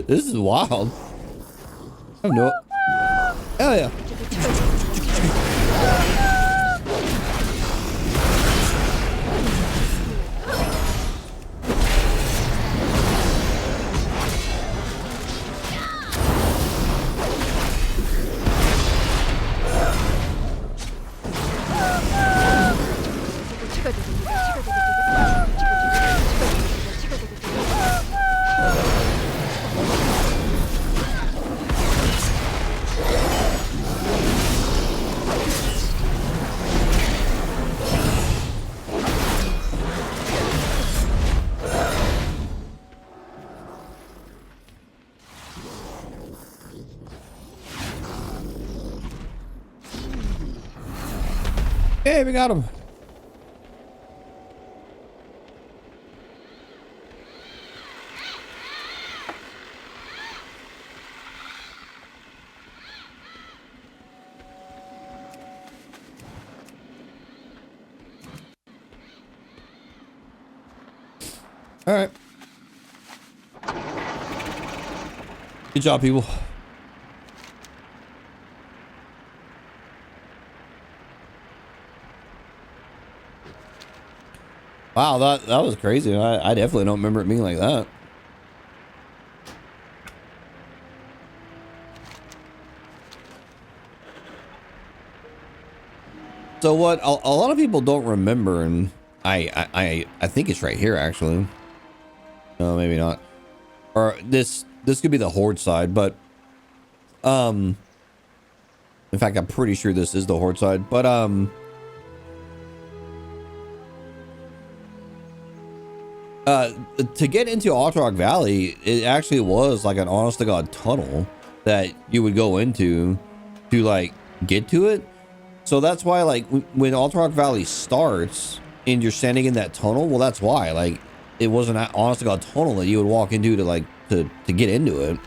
This is wild. I have no. Hell yeah. Hey, we got him. All right. Good job, people. Wow, that was crazy. I definitely don't remember it being like that. So what a lot of people don't remember, and I think it's right here actually. No, maybe not. Or this could be the Horde side, but in fact, I'm pretty sure this is the Horde side, but to get into Autrock Valley, it actually was like an honest to God tunnel that you would go into to like get to it. So that's why, like, when Autrock Valley starts and you're standing in that tunnel, well, that's why, like, it wasn't an honest to God tunnel that you would walk into to like to get into it.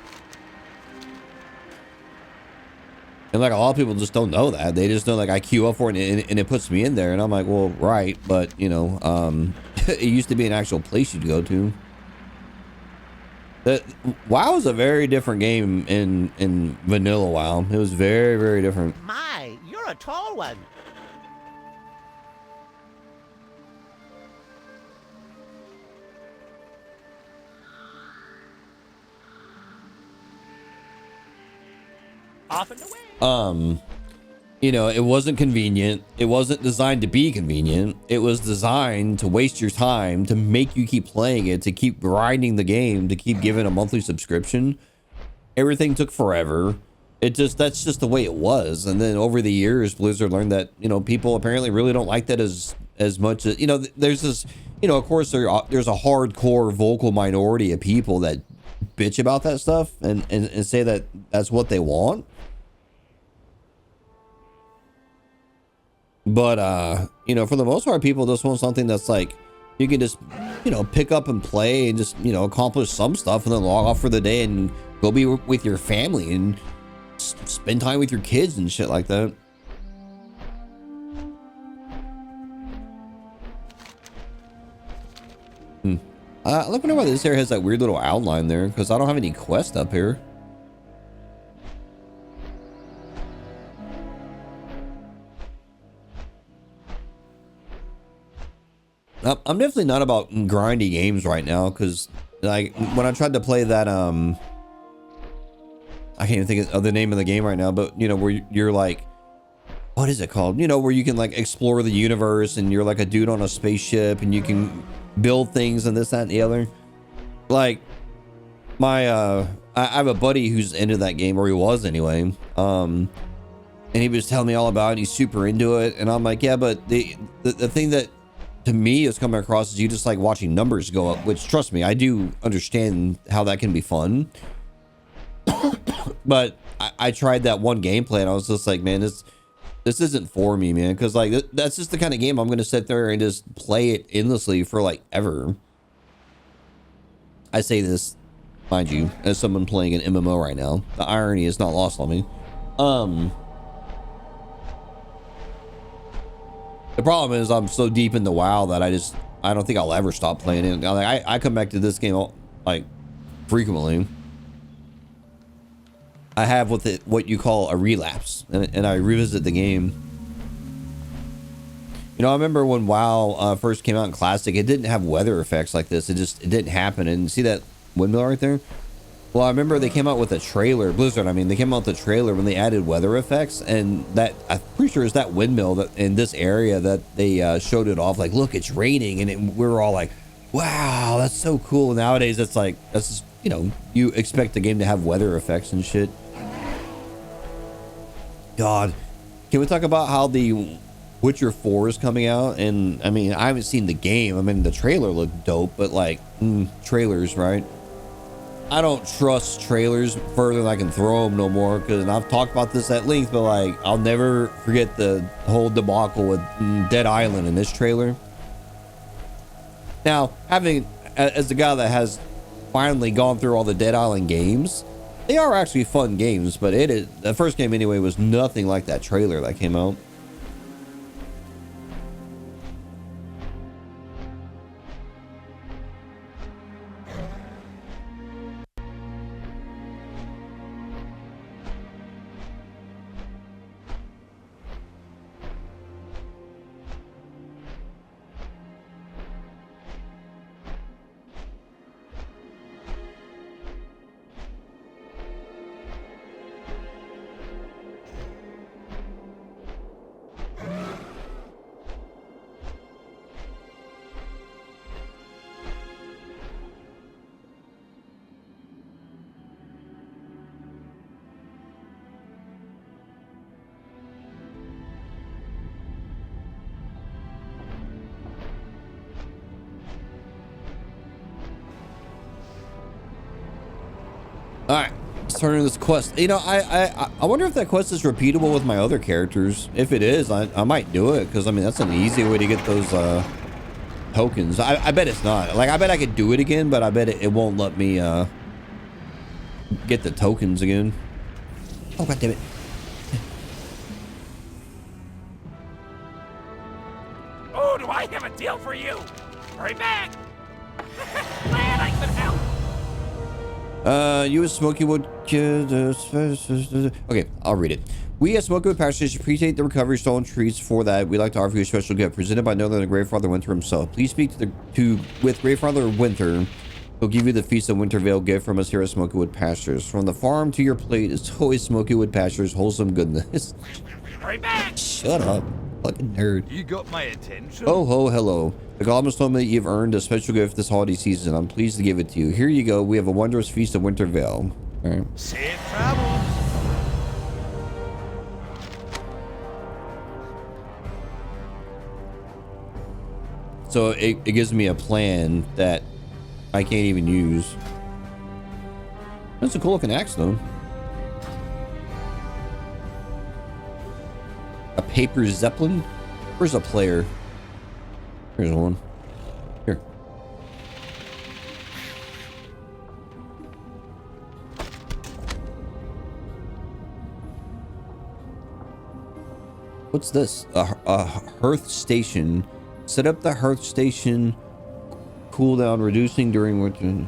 And like a lot of people just don't know that. They just know, like, I queue up for it and it puts me in there, and I'm like, well, right, but you know, it used to be an actual place you'd go to. WoW is a very different game in vanilla WoW. It was very, very different. My, you're a tall one. Off and away. You know, it wasn't convenient. It wasn't designed to be convenient. It was designed to waste your time, to make you keep playing it, to keep grinding the game, to keep giving a monthly subscription. Everything took forever. That's just the way it was. And then over the years, Blizzard learned that, you know, people apparently really don't like that as much as, you know, there's this, you know, of course there's a hardcore vocal minority of people that bitch about that stuff and say that that's what they want. But, you know, for the most part, people just want something that's like, you can just, you know, pick up and play and just, you know, accomplish some stuff and then log off for the day and go be with your family and spend time with your kids and shit like that. I wonder why this area has that weird little outline there, because I don't have any quest up here. I'm definitely not about grindy games right now, because like when I tried to play that I can't even think of the name of the game right now, but you know, where you're like, what is it called, you know, where you can like explore the universe and you're like a dude on a spaceship and you can build things and this, that, and the other. Like my I have a buddy who's into that game, or he was anyway, and he was telling me all about it. He's super into it, and I'm like, yeah, but the thing that to me is coming across is you just like watching numbers go up, which, trust me, I do understand how that can be fun. But I tried that one gameplay and I was just like, man, this isn't for me, man, because like that's just the kind of game I'm gonna sit there and just play it endlessly for like ever. I say this, mind you, as someone playing an MMO right now. The irony is not lost on me. The problem is I'm so deep into WoW that I don't think I'll ever stop playing it. Like I come back to this game like frequently. I have what you call a relapse, and I revisit the game. You know, I remember when WoW first came out in Classic, it didn't have weather effects like this. It didn't happen. And see that windmill right there? Well, I remember they came out with a trailer, Blizzard, I mean, they came out with a trailer when they added weather effects, and that, I'm pretty sure it's that windmill that in this area that they showed it off, like, look, it's raining, and we were all like, wow, that's so cool. Nowadays, it's like, that's just, you know, you expect the game to have weather effects and shit. God, can we talk about how the Witcher 4 is coming out? And I mean, I haven't seen the game. I mean, the trailer looked dope, but like, trailers, right? I don't trust trailers further than I can throw them no more, because I've talked about this at length, but like, I'll never forget the whole debacle with Dead Island in this trailer. Now, as the guy that has finally gone through all the Dead Island games, they are actually fun games, but the first game anyway was nothing like that trailer that came out. All right, let's turn into this quest. You know, I wonder if that quest is repeatable with my other characters. If it is, I might do it, because I mean that's an easy way to get those tokens. I bet it's not. Like, I bet I could do it again, but I bet it won't let me get the tokens again. Oh, god damn it. Oh, do I have a deal for you? Hurry back! Glad I could help. You as Smokywood kid. Okay, I'll read it. We at Smokywood Power Station appreciate the recovery stolen treats. For that, we'd like to offer you a special gift presented by none other than Great Father Winter himself. Please speak with Great Father Winter He'll give you the Feast of Wintervale gift from us here at Smokywood Pastures. From the farm to your plate is always Smokywood Pastures wholesome goodness. Hurry back! Shut up. Fucking nerd. You got my attention. Oh ho, hello. The goblins told me that you've earned a special gift this holiday season. I'm pleased to give it to you. Here you go. We have a wondrous Feast of Wintervale. Alright. Safe travels. So it gives me a plan that I can't even use. That's a cool looking axe though. A paper zeppelin? Where's a player? Here's one. Here. What's this? A hearth station. Set up the hearth station cooldown reducing during winter.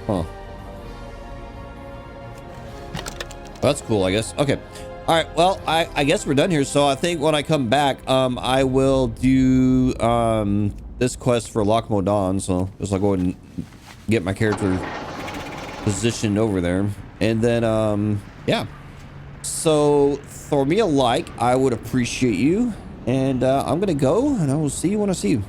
Huh. That's cool, I guess. Okay. All right. Well, I guess we're done here. So I think when I come back, I will do this quest for Loch Modan. So just like go ahead and get my character positioned over there, and then yeah. So throw me a like. I would appreciate you, and I'm gonna go, and I will see you when I see you.